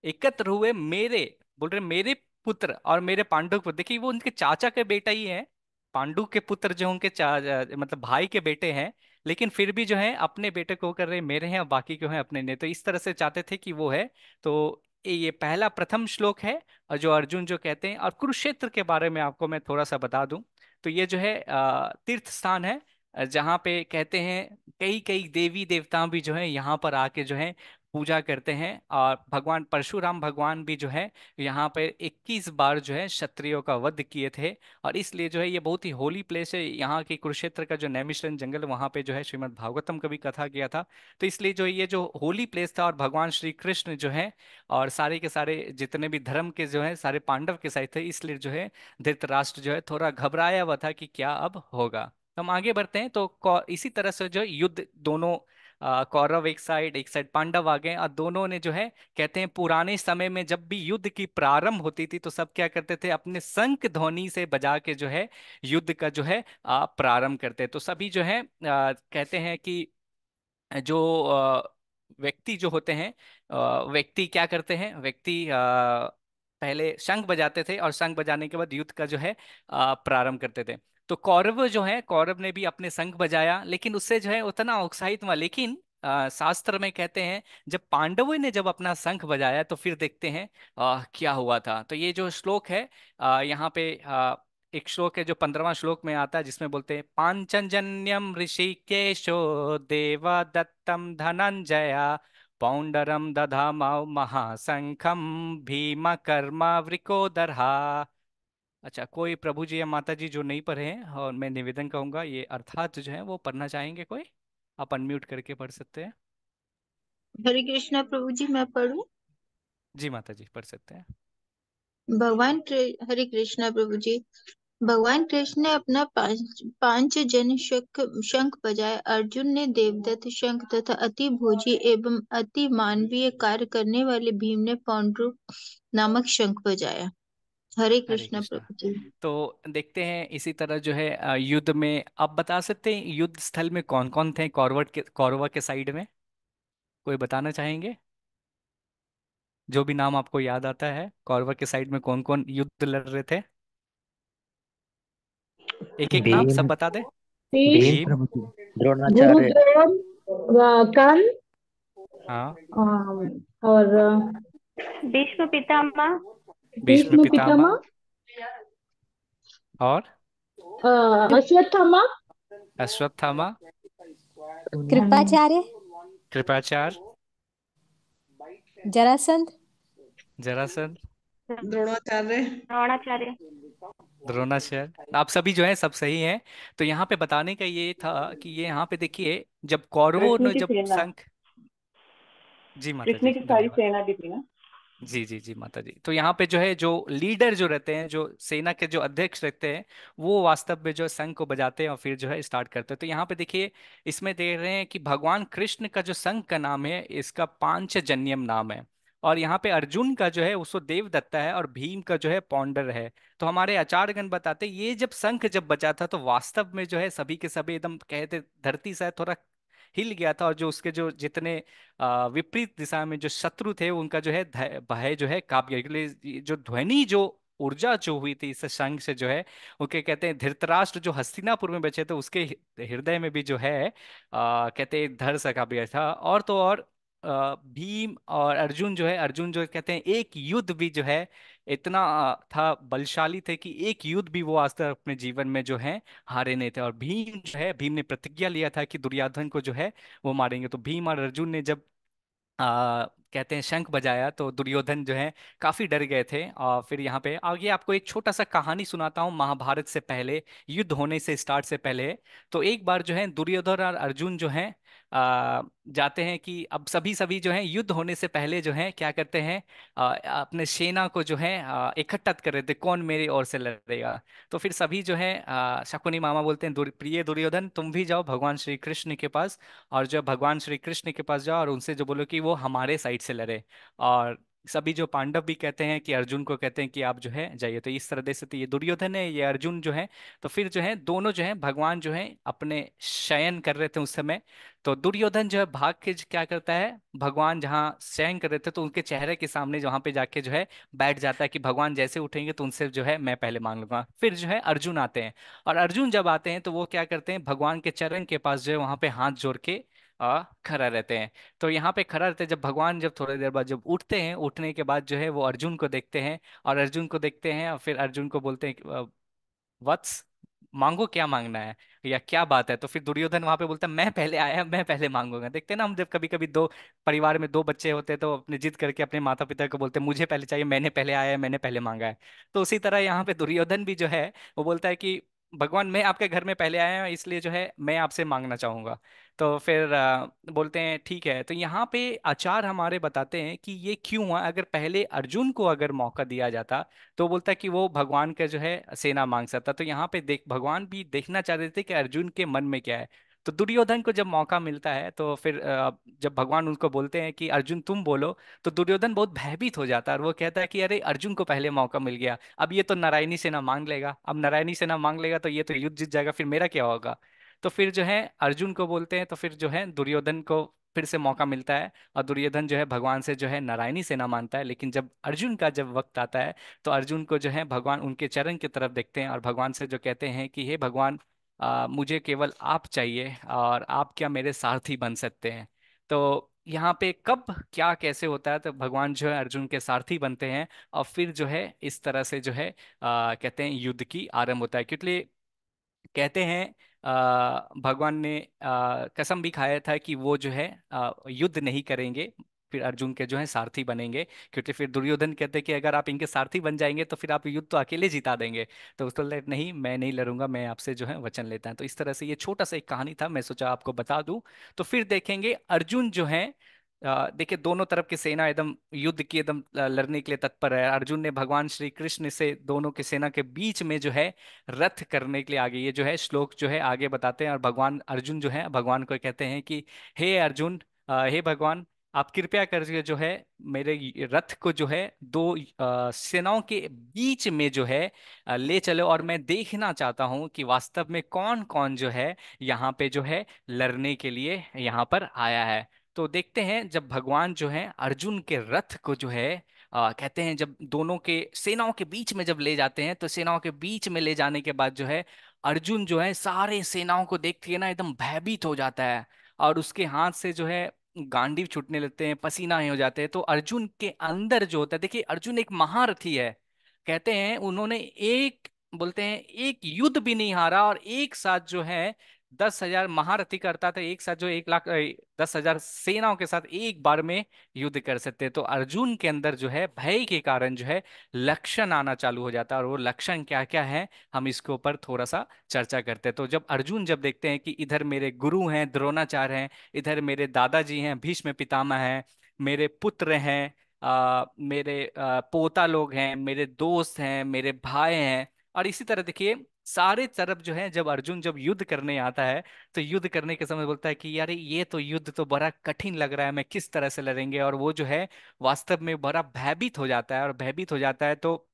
एकत्र हुए मेरे, बोल रहे मेरे पुत्र और मेरे पांडु पुत्र। देखिए वो उनके चाचा के बेटा ही है, पांडु के पुत्र जो उनके मतलब भाई के बेटे हैं, लेकिन फिर भी जो है अपने बेटे को कर रहे मेरे हैं और बाकी क्यों है अपने ने। तो इस तरह से चाहते थे कि वो है। तो ये पहला प्रथम श्लोक है और जो अर्जुन जो कहते हैं। और कुरुक्षेत्र के बारे में आपको मैं थोड़ा सा बता दूं तो ये जो है तीर्थ स्थान है जहाँ पे कहते हैं कई कई देवी देवता भी जो है यहाँ पर आके जो है पूजा करते हैं। और भगवान परशुराम भगवान भी जो है यहाँ पे 21 बार जो है क्षत्रियों का वध किए थे। और इसलिए जो है ये बहुत ही होली प्लेस है। यहाँ की कुरुक्षेत्र का जो नैमिषारण्य जंगल वहाँ पे जो है श्रीमद् भागवतम का भी कथा किया था। तो इसलिए जो ये जो होली प्लेस था और भगवान श्री कृष्ण जो है और सारे के सारे जितने भी धर्म के जो है सारे पांडव के साथ थे, इसलिए जो है धृतराष्ट्र जो है थोड़ा घबराया हुआ था कि क्या अब होगा। तो हम आगे बढ़ते हैं। तो इसी तरह से जो युद्ध दोनों कौरव एक साइड पांडव आ गए और दोनों ने जो है कहते हैं पुराने समय में जब भी युद्ध की प्रारंभ होती थी तो सब क्या करते थे, अपने शंख ध्वनि से बजा के जो है युद्ध का जो है प्रारंभ करते। तो सभी जो है कहते हैं कि जो व्यक्ति जो होते हैं व्यक्ति क्या करते हैं, व्यक्ति पहले शंख बजाते थे और शंख बजाने के बाद युद्ध का जो है प्रारंभ करते थे। तो कौरव जो है कौरव ने भी अपने शंख बजाया लेकिन उससे जो है उतना उत्साहित हुआ। लेकिन शास्त्र में कहते हैं जब पांडवों ने जब अपना शंख बजाया तो फिर देखते हैं क्या हुआ था। तो ये जो श्लोक है यहाँ पे एक श्लोक है जो 15वां श्लोक में आता है जिसमें बोलते हैं पांचजन्यम ऋषिकेशो देवदत्तम धनंजया पौंडरम दधामाउ महाशंखम भीम कर्मा वृकोदरहा। अच्छा, कोई प्रभु जी या माता जी जो नहीं पढ़े हैं और मैं निवेदन करूंगा ये अर्थात जो है वो पढ़ना चाहेंगे कोई, आप अनम्यूट करके पढ़ सकते हैं। हरे कृष्णा प्रभु जी, मैं पढ़ूं? जी माता जी पढ़ सकते हैं। हरे कृष्णा प्रभु जी। भगवान कृष्ण ने अपना पांच जन शंख बजाए। अर्जुन ने देवदत्त शंख तथा अति भोजी एवं अति मानवीय कार्य करने वाले भीम ने पौंड्रुक नामक शंख बजाया। हरे हरे कृष्णा कृष्णा। प्रभु जी। तो देखते हैं इसी तरह जो है युद्ध में आप बता सकते हैं युद्ध स्थल में कौन कौन थे कौरवा के साइड में, कोई बताना चाहेंगे? जो भी नाम आपको याद आता है कौरवा के साइड में कौन कौन युद्ध लड़ रहे थे, एक एक नाम सब भीम। बता दे। भीम भीम, प्रभु जी। द्रोणाचार्य। गुरुद्रोण कर्ण। हाँ। और भीष्म पितामह। भीष्म भीष्म पितामह। पितामह। और अश्वत्थामा। अश्वत्थामा। कृपाचार्य। कृपाचार्य। जरासंध। जरासंध। द्रोणाचार्य। द्रोणाचार्य। द्रोणाचार्य। आप सभी जो है सब सही हैं। तो यहाँ पे बताने का ये था कि ये यहाँ पे देखिए, जब कौरवों कृष्ण ने की जब सेना। शंख। जी माता कृष्ण जी, की सारी धन्यवाद। सेना भी थी ना। जी जी जी माता जी। तो यहाँ पे जो है, जो लीडर जो रहते हैं, जो सेना के जो अध्यक्ष रहते हैं, वो वास्तव में जो शंख को बजाते हैं और फिर जो है स्टार्ट करते हैं। तो यहाँ पे देखिए, इसमें देख रहे हैं कि भगवान कृष्ण का जो शंख का नाम है, इसका पांचजन्यम नाम है। और यहाँ पे अर्जुन का जो है उसको देवदत्ता है, और भीम का जो है पौंडर है। तो हमारे आचार्यगण बताते हैं, ये जब शंख जब बजा था तो वास्तव में जो है सभी के सभी एकदम कहते, धरती शायद थोड़ा हिल गया था, और जो उसके जो जितने विपरीत दिशा में जो शत्रु थे, उनका जो है भय जो है कांप गया। इसलिए ये जो ध्वनि, जो ऊर्जा जो हुई थी इस शंख से जो है, उनके कहते हैं धृतराष्ट्र जो हस्तिनापुर में बचे थे, उसके हृदय में भी जो है कहते हैं धर सा कांप गया था। और तो और भीम और अर्जुन जो है, अर्जुन जो कहते हैं एक युद्ध भी जो है इतना था, बलशाली थे कि एक युद्ध भी वो आज तक अपने जीवन में जो है हारे नहीं थे। और भीम जो है, भीम ने प्रतिज्ञा लिया था कि दुर्योधन को जो है वो मारेंगे। तो भीम और अर्जुन ने जब कहते हैं शंख बजाया, तो दुर्योधन जो है काफी डर गए थे। और फिर यहाँ पे आगे आपको एक छोटा सा कहानी सुनाता हूँ, महाभारत से पहले, युद्ध होने से स्टार्ट से पहले। तो एक बार जो है दुर्योधन और अर्जुन जो है जाते हैं कि अब सभी सभी जो है युद्ध होने से पहले जो है क्या करते हैं, अपने सेना को जो है इकट्ठा कर रहे थे, कौन मेरी ओर से लड़ेगा। तो फिर सभी जो है शकुनी मामा बोलते हैं, प्रिय दुर्योधन तुम भी जाओ भगवान श्री कृष्ण के पास, और जो भगवान श्री कृष्ण के पास जाओ और उनसे जो बोलो कि वो हमारे साइड से लड़े। और सभी जो पांडव भी कहते हैं कि अर्जुन को कहते हैं कि आप जो है जाइए। तो इस तरह से तो ये दुर्योधन है, ये अर्जुन जो है। तो फिर जो है दोनों जो है, भगवान जो है अपने शयन कर रहे थे उस समय। तो दुर्योधन जो है भाग के क्या करता है, भगवान जहाँ शयन कर रहे थे तो उनके चेहरे के सामने जहाँ पे जाके जो है बैठ जाता है कि भगवान जैसे उठेंगे तो उनसे जो है मैं पहले मांग लूंगा। फिर जो है अर्जुन आते हैं, और अर्जुन जब आते हैं तो वो क्या करते हैं, भगवान के चरण के पास जो है वहां पे हाथ जोड़ के खड़ा रहते हैं। तो यहाँ पे खड़ा रहते हैं, जब भगवान जब थोड़ी देर बाद जब उठते हैं, उठने के बाद जो है वो अर्जुन को देखते हैं, और अर्जुन को देखते हैं और फिर अर्जुन को बोलते हैं वत्स, मांगो क्या मांगना है, या क्या बात है। तो फिर दुर्योधन वहां पे बोलता है मैं पहले आया, मैं पहले मांगूंगा। देखते हैं ना हम, जब कभी कभी दो परिवार में दो बच्चे होते हैं तो अपने जिद करके अपने माता पिता को बोलते हैं मुझे पहले चाहिए, मैंने पहले आया है, मैंने पहले मांगा है। तो उसी तरह यहाँ पे दुर्योधन भी जो है वो बोलता है कि भगवान मैं आपके घर में पहले आया हूँ, इसलिए जो है मैं आपसे मांगना चाहूंगा। तो फिर बोलते हैं ठीक है। तो यहाँ पे आचार्य हमारे बताते हैं कि ये क्यों हुआ, अगर पहले अर्जुन को अगर मौका दिया जाता तो बोलता है कि वो भगवान का जो है सेना मांग सकता। तो यहाँ पे देख, भगवान भी देखना चाह रहे थे कि अर्जुन के मन में क्या है। तो दुर्योधन को जब मौका मिलता है तो फिर जब भगवान उनको बोलते हैं कि अर्जुन तुम बोलो, तो दुर्योधन बहुत भयभीत हो जाता है, और वो कहता है कि अरे अर्जुन को पहले मौका मिल गया, अब ये तो नारायणी सेना मांग लेगा, अब नारायणी सेना मांग लेगा तो ये तो युद्ध जीत जाएगा, फिर मेरा क्या होगा। तो फिर जो है अर्जुन को बोलते हैं, तो फिर जो है दुर्योधन को फिर से मौका मिलता है, और दुर्योधन जो है भगवान से जो है नारायणी सेना मानता है। लेकिन जब अर्जुन का जब वक्त आता है, तो अर्जुन को जो है भगवान उनके चरण की तरफ देखते हैं, और भगवान से जो कहते हैं कि हे भगवान, मुझे केवल आप चाहिए, और आप क्या मेरे सारथी बन सकते हैं। तो यहाँ पे कब क्या कैसे होता है, तो भगवान जो है अर्जुन के सारथी बनते हैं, और फिर जो है इस तरह से जो है कहते हैं युद्ध की आरंभ होता है। क्योंकि कहते हैं भगवान ने कसम भी खाया था कि वो जो है युद्ध नहीं करेंगे, फिर अर्जुन के जो है सारथी बनेंगे। क्योंकि फिर दुर्योधन कहते हैं कि अगर आप इनके सारथी बन जाएंगे तो फिर आप युद्ध तो अकेले जिता देंगे। तो उसको लगा नहीं, मैं नहीं लड़ूंगा, मैं आपसे जो है वचन लेता है। तो इस तरह से ये छोटा सा एक कहानी था, मैं सोचा आपको बता दूं। तो फिर देखेंगे अर्जुन जो है, देखिए दोनों तरफ की सेना एकदम युद्ध की एकदम लड़ने के लिए तत्पर है। अर्जुन ने भगवान श्री कृष्ण से दोनों की सेना के बीच में जो है रथ करने के लिए आगे, ये जो है श्लोक जो है आगे बताते हैं, और भगवान अर्जुन जो है भगवान को कहते हैं कि हे अर्जुन, हे भगवान, आप कृपया करके जो है मेरे रथ को जो है दो सेनाओं के बीच में जो है ले चलो, और मैं देखना चाहता हूं कि वास्तव में कौन कौन जो है यहाँ पे जो है लड़ने के लिए यहाँ पर आया है। तो देखते हैं जब भगवान जो है अर्जुन के रथ को जो है कहते हैं, जब दोनों के सेनाओं के बीच में जब ले जाते हैं, तो सेनाओं के बीच में ले जाने के बाद जो है अर्जुन जो है सारे सेनाओं को देख के ना एकदम भयभीत हो जाता है, और उसके हाथ से जो है गांडीव छूटने लगते हैं, पसीना ही हो जाते हैं। तो अर्जुन के अंदर जो होता है, देखिए अर्जुन एक महारथी है। कहते हैं उन्होंने एक, बोलते हैं एक युद्ध भी नहीं हारा, और एक साथ जो है 10,000 महारथी करता था, एक साथ जो 1 लाख 10,000 सेनाओं के साथ एक बार में युद्ध कर सकते हैं। तो अर्जुन के अंदर जो है भय के कारण जो है लक्षण आना चालू हो जाता है, और वो लक्षण क्या क्या है हम इसके ऊपर थोड़ा सा चर्चा करते हैं। तो जब अर्जुन जब देखते हैं कि इधर मेरे गुरु हैं द्रोणाचार्य हैं, इधर मेरे दादाजी हैं भीष्म पितामह हैं, मेरे पुत्र हैं, मेरे पोता लोग हैं, मेरे दोस्त हैं, मेरे भाई हैं, और इसी तरह देखिए सारे तरफ जो है, जब अर्जुन जब युद्ध करने आता है तो युद्ध करने के समय बोलता है कि यार ये तो युद्ध तो बड़ा कठिन लग रहा है, मैं किस तरह से लड़ेंगे, और वो जो है वास्तव में बड़ा भयभीत हो जाता है, और भयभीत हो जाता है तो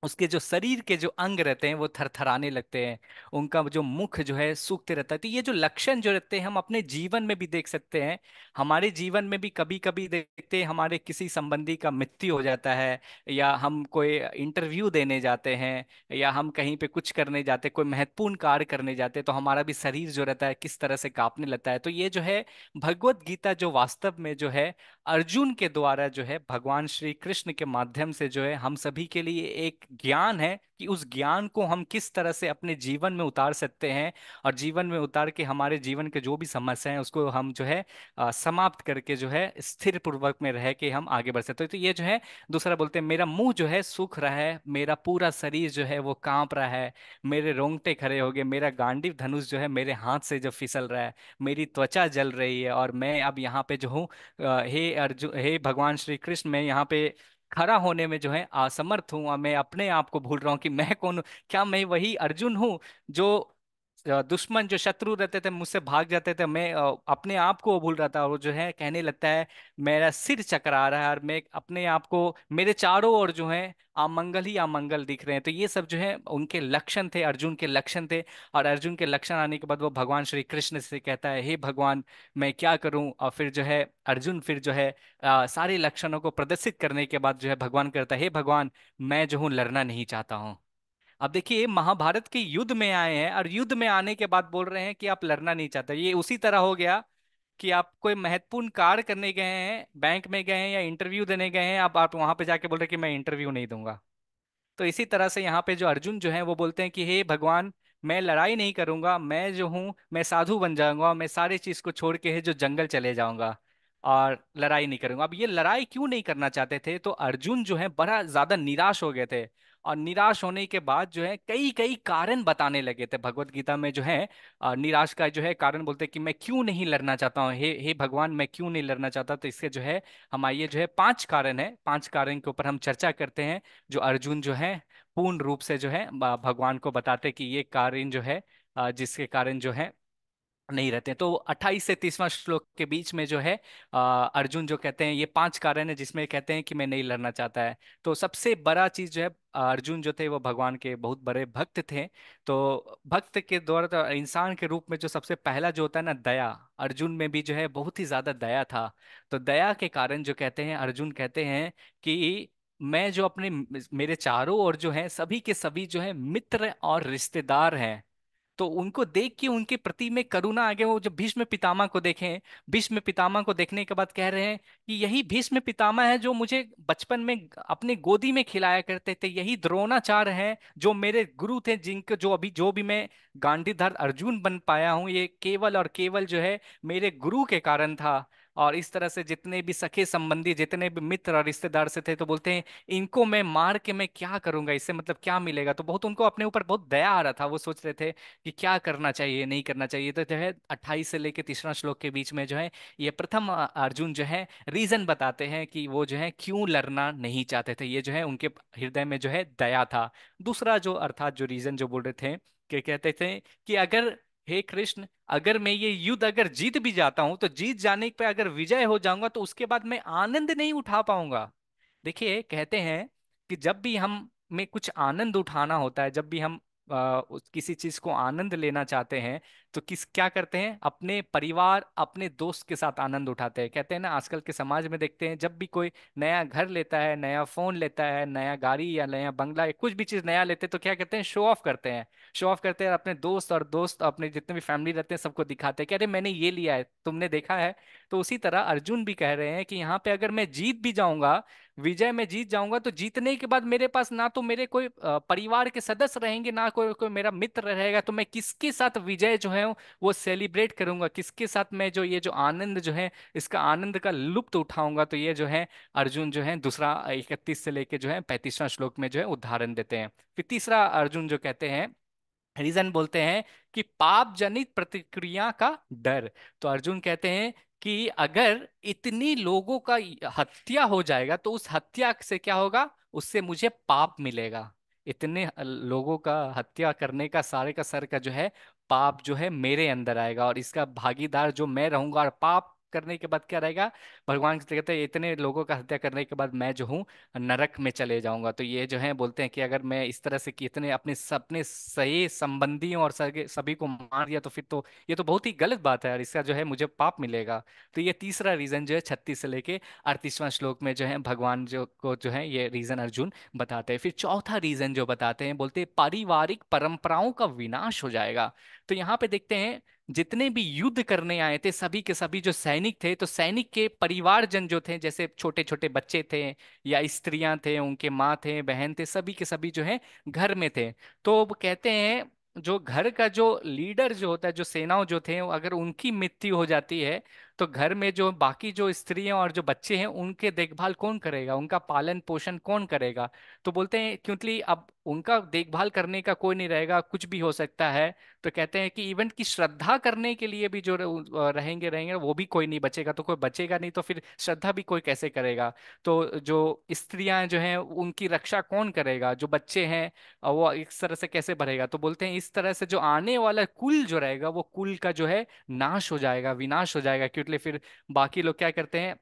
उसके जो शरीर के जो अंग रहते हैं वो थरथराने लगते हैं, उनका जो मुख जो है सूखते रहता है। तो ये जो लक्षण जो रहते हैं हम अपने जीवन में भी देख सकते हैं। हमारे जीवन में भी कभी कभी देखते हैं हमारे किसी संबंधी का मृत्यु हो जाता है, या हम कोई इंटरव्यू देने जाते हैं, या हम कहीं पे कुछ करने जाते हैं, कोई महत्वपूर्ण कार्य करने जाते हैं, तो हमारा भी शरीर जो रहता है किस तरह से कांपने लगता है। तो ये जो है भगवत गीता जो वास्तव में जो है अर्जुन के द्वारा जो है भगवान श्री कृष्ण के माध्यम से जो है हम सभी के लिए एक ज्ञान है कि उस ज्ञान को हम किस तरह से अपने जीवन में उतार सकते हैं, और जीवन में उतार के हमारे जीवन के जो भी समस्या हैं उसको हम जो है समाप्त करके जो है स्थिर पूर्वक में रह के हम आगे बढ़ सकते हैं। तो ये जो है दूसरा बोलते हैं मेरा मुंह जो है सूख रहा है, मेरा पूरा शरीर जो है वो कांप रहा है, मेरे रोंगटे खड़े हो गए, मेरा गांडीव धनुष जो है मेरे हाथ से जो फिसल रहा है, मेरी त्वचा जल रही है, और मैं अब यहाँ पे जो हूँ हे अर्जुन, हे भगवान श्री कृष्ण, मैं यहाँ पे खड़ा होने में जो है असमर्थ हूँ, और मैं अपने आप को भूल रहा हूँ कि मैं कौन हूँ। क्या मैं वही अर्जुन हूँ जो दुश्मन जो शत्रु रहते थे मुझसे भाग जाते थे, मैं अपने आप को भूल रहा था, और वो जो है कहने लगता है मेरा सिर चकरा रहा है, और मैं अपने आप को, मेरे चारों ओर जो है अमंगल ही अमंगल दिख रहे हैं। तो ये सब जो है उनके लक्षण थे, अर्जुन के लक्षण थे। और अर्जुन के लक्षण आने के बाद वो भगवान श्री कृष्ण से कहता है हे भगवान मैं क्या करूं, और फिर जो है अर्जुन फिर जो है सारे लक्षणों को प्रदर्शित करने के बाद जो है भगवान कहता है हे भगवान मैं जो हूँ लड़ना नहीं चाहता हूँ। अब देखिए महाभारत के युद्ध में आए हैं, और युद्ध में आने के बाद बोल रहे हैं कि आप लड़ना नहीं चाहते। ये उसी तरह हो गया कि आप कोई महत्वपूर्ण कार्य करने गए हैं, बैंक में गए हैं या इंटरव्यू देने गए हैं, आप वहां पे जाके बोल रहे हैं कि मैं इंटरव्यू नहीं दूंगा। तो इसी तरह से यहाँ पे जो अर्जुन जो है वो बोलते हैं कि हे भगवान मैं लड़ाई नहीं करूंगा, मैं जो हूँ मैं साधु बन जाऊंगा, मैं सारी चीज को छोड़ के है जो जंगल चले जाऊंगा, और लड़ाई नहीं करूंगा। अब ये लड़ाई क्यों नहीं करना चाहते थे, तो अर्जुन जो है बड़ा ज्यादा निराश हो गए थे, और निराश होने के बाद जो है कई कई कारण बताने लगे थे। भगवत गीता में जो है निराश का जो है कारण बोलते हैं कि मैं क्यों नहीं लड़ना चाहता हूँ, हे हे भगवान मैं क्यों नहीं लड़ना चाहता। तो इसके जो है हम आइए जो है 5 कारण है, 5 कारण के ऊपर हम चर्चा करते हैं, जो अर्जुन जो है पूर्ण रूप से जो है भगवान को बताते हैं कि ये कारण जो है जिसके कारण जो है नहीं रहते हैं। तो 28 से 30वां श्लोक के बीच में जो है अर्जुन जो कहते हैं ये 5 कारण है जिसमें कहते हैं कि मैं नहीं लड़ना चाहता है। तो सबसे बड़ा चीज जो है अर्जुन जो थे वो भगवान के बहुत बड़े भक्त थे। तो भक्त के द्वारा तो इंसान के रूप में जो सबसे पहला जो होता है ना दया, अर्जुन में भी जो है बहुत ही ज्यादा दया था। तो दया के कारण जो कहते हैं अर्जुन कहते हैं कि मैं जो अपने, मेरे चारों ओर जो है सभी के सभी जो है मित्र और रिश्तेदार हैं, तो उनको देख के उनके प्रति में करुणा आ गया। वो जब भीष्म पितामह को देखें, भीष्म पितामह को देखने के बाद कह रहे हैं कि यही भीष्म पितामह है जो मुझे बचपन में अपने गोदी में खिलाया करते थे, यही द्रोणाचार्य हैं जो मेरे गुरु थे, जिनके जो अभी जो भी मैं गांडीधर अर्जुन बन पाया हूँ ये केवल और केवल जो है मेरे गुरु के कारण था। और इस तरह से जितने भी सखे संबंधी जितने भी मित्र और रिश्तेदार से थे, तो बोलते हैं इनको मैं मार के मैं क्या करूंगा, इससे मतलब क्या मिलेगा। तो बहुत उनको अपने ऊपर बहुत दया आ रहा था, वो सोच रहे थे कि क्या करना चाहिए नहीं करना चाहिए। तो जो है 28 से लेके 30वां श्लोक के बीच में जो है ये प्रथम अर्जुन जो है रीजन बताते हैं कि वो जो है क्यों लड़ना नहीं चाहते थे, ये जो है उनके हृदय में जो है दया था। दूसरा जो अर्थात जो रीजन जो बोल रहे थे कि कहते थे कि अगर हे कृष्ण अगर मैं ये युद्ध अगर जीत भी जाता हूं, तो जीत जाने पे अगर विजय हो जाऊंगा तो उसके बाद मैं आनंद नहीं उठा पाऊंगा। देखिए कहते हैं कि जब भी हम में कुछ आनंद उठाना होता है, जब भी हम किसी चीज को आनंद लेना चाहते हैं तो क्या करते हैं, अपने परिवार अपने दोस्त के साथ आनंद उठाते हैं। कहते हैं ना, आजकल के समाज में देखते हैं जब भी कोई नया घर लेता है, नया फोन लेता है, नया गाड़ी या नया बंगला या कुछ भी चीज नया लेते हैं, तो क्या करते हैं, शो ऑफ करते हैं। शो ऑफ करते हैं अपने दोस्त, और दोस्त अपने जितने भी फैमिली रहते हैं सबको दिखाते हैं कि अरे मैंने ये लिया है, तुमने देखा है। तो उसी तरह अर्जुन भी कह रहे हैं कि यहाँ पे अगर मैं जीत भी जाऊंगा, विजय में जीत जाऊंगा, तो जीतने के बाद मेरे पास ना तो मेरे कोई परिवार के सदस्य रहेंगे, ना कोई कोई मेरा मित्र रहेगा, तो मैं किसके साथ विजय जो है वो सेलिब्रेट करूंगा, किसके साथ मैं जो ये जो आनंद जो है इसका आनंद का लुत्फ उठाऊंगा। तो ये जो है अर्जुन जो है दूसरा 31 से लेके जो है 35वां श्लोक में जो है उदाहरण देते हैं। फिर तीसरा अर्जुन जो कहते हैं, रीजन बोलते हैं कि पाप जनित प्रतिक्रिया का डर। तो अर्जुन कहते हैं कि अगर इतनी लोगों का हत्या हो जाएगा तो उस हत्या से क्या होगा, उससे मुझे पाप मिलेगा। इतने लोगों का हत्या करने का सारे का सर का जो है पाप जो है मेरे अंदर आएगा, और इसका भागीदार जो मैं रहूंगा। और पाप करने के बाद क्या रहेगा, भगवान कहते हैं इतने लोगों का हत्या करने के बाद मैं जो हूँ नरक में चले जाऊंगा। तो ये जो है बोलते हैं कि अगर मैं इस तरह से कितने अपने सही संबंधियों और सभी को मार दिया, तो फिर तो ये तो बहुत ही गलत बात है, और इसका जो है मुझे पाप मिलेगा। तो ये तीसरा रीजन जो है 36 से लेके 38वां श्लोक में जो है भगवान जो है ये रीजन अर्जुन बताते हैं। फिर चौथा रीजन जो बताते हैं, बोलते हैं पारिवारिक परंपराओं का विनाश हो जाएगा। तो यहाँ पे देखते हैं जितने भी युद्ध करने आए थे सभी के सभी जो सैनिक थे, तो सैनिक के परिवारजन जो थे, जैसे छोटे छोटे बच्चे थे या स्त्रियां थे, उनके माँ थे, बहन थे, सभी के सभी जो है घर में थे। तो वो कहते हैं जो घर का जो लीडर जो होता है, जो सेनाओं जो थे, अगर उनकी मृत्यु हो जाती है तो घर में जो बाकी जो स्त्रियां और जो बच्चे हैं उनके देखभाल कौन करेगा, उनका पालन पोषण कौन करेगा। तो बोलते हैं क्योंकि अब उनका देखभाल करने का कोई नहीं रहेगा, कुछ भी हो सकता है। तो कहते हैं कि इवेंट की श्रद्धा करने के लिए भी जो रहेंगे रहेंगे वो भी कोई नहीं बचेगा। तो कोई बचेगा नहीं तो फिर श्रद्धा भी कोई कैसे करेगा। तो जो स्त्रियां जो हैं उनकी रक्षा कौन करेगा, जो बच्चे हैं वो इस तरह से कैसे बढ़ेगा। तो बोलते हैं इस तरह से जो आने वाला कुल जो रहेगा वो कुल का जो है नाश हो जाएगा, विनाश हो जाएगा। क्योंकि फिर बाकी लोग क्या करते हैं,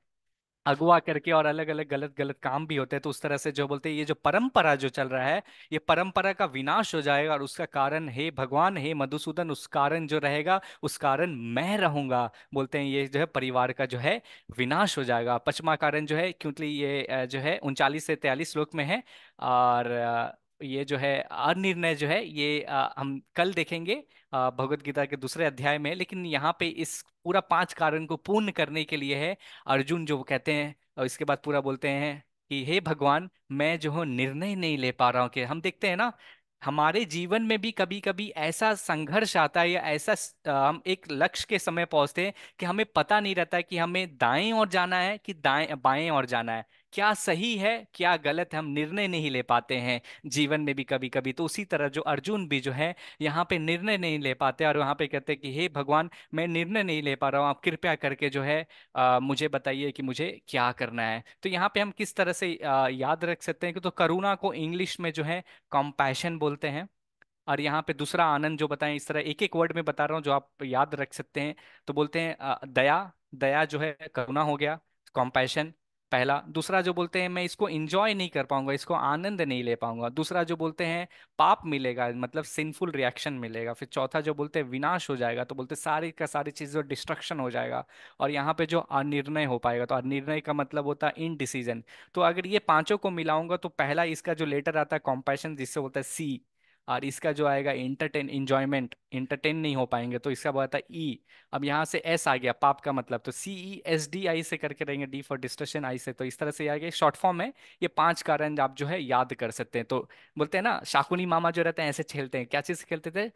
अगुवा करके और अलग अलग गलत गलत काम भी होते हैं। तो उस तरह से जो बोलते हैं ये जो परंपरा जो चल रहा है, ये परंपरा का विनाश हो जाएगा। और उसका कारण हे भगवान, हे मधुसूदन, उस कारण जो रहेगा उस कारण मैं रहूंगा। बोलते हैं ये जो है परिवार का जो है विनाश हो जाएगा। पचमा कारण जो है, क्योंकि ये जो है 39 से 43 श्लोक में है। और ये जो है अनिर्णय जो है ये हम कल देखेंगे भगवत गीता के दूसरे अध्याय में। लेकिन यहाँ पे इस पूरा 5 कारण को पूर्ण करने के लिए है अर्जुन जो वो कहते हैं, और इसके बाद पूरा बोलते हैं कि हे भगवान, मैं जो हूँ निर्णय नहीं ले पा रहा हूँ। कि हम देखते हैं ना हमारे जीवन में भी कभी कभी ऐसा संघर्ष आता है, या ऐसा हम एक लक्ष्य के समय पहुंचते हैं कि हमें पता नहीं रहता है कि हमें दाएं ओर जाना है कि दाएं बाएं ओर जाना है, क्या सही है क्या गलत है, हम निर्णय नहीं ले पाते हैं जीवन में भी कभी कभी। तो उसी तरह जो अर्जुन भी जो है यहाँ पे निर्णय नहीं ले पाते, और वहाँ पे कहते हैं कि हे भगवान, मैं निर्णय नहीं ले पा रहा हूँ, आप कृपया करके जो है मुझे बताइए कि मुझे क्या करना है। तो यहाँ पे हम किस तरह से याद रख सकते हैं कि तो करुणा को इंग्लिश में जो है कंपैशन बोलते हैं। और यहाँ पे दूसरा आनंद जो बताएं, इस तरह एक एक वर्ड में बता रहा हूँ जो आप याद रख सकते हैं। तो बोलते हैं दया, दया जो है करुणा हो गया, कंपैशन पहला। दूसरा जो बोलते हैं मैं इसको इंजॉय नहीं कर पाऊंगा, इसको आनंद नहीं ले पाऊंगा। दूसरा जो बोलते हैं पाप मिलेगा, मतलब सिंफुल रिएक्शन मिलेगा। फिर चौथा जो बोलते हैं विनाश हो जाएगा, तो बोलते हैं सारी का सारी चीज़ डिस्ट्रक्शन हो जाएगा। और यहाँ पे जो अनिर्णय हो पाएगा, तो अनिर्णय का मतलब होता है इनडिसीजन। तो अगर ये पांचों को मिलाऊंगा तो पहला इसका जो लेटर आता है कॉम्पैशन, जिससे बोलता है सी। और इसका जो आएगा इंटरटेन, इंजॉयमेंट, इंटरटेन नहीं हो पाएंगे तो इसका आता है ई। अब यहाँ से एस आ गया पाप का मतलब, तो CESD आई से करके रहेंगे, डी फॉर डिस्ट्रक्शन, आई से। तो इस तरह से आ गया शॉर्ट फॉर्म में। ये 5 कारण आप जो है याद कर सकते हैं। तो बोलते हैं ना शाकुनी मामा जो रहते हैं ऐसे खेलते हैं, क्या चीज से खेलते थे,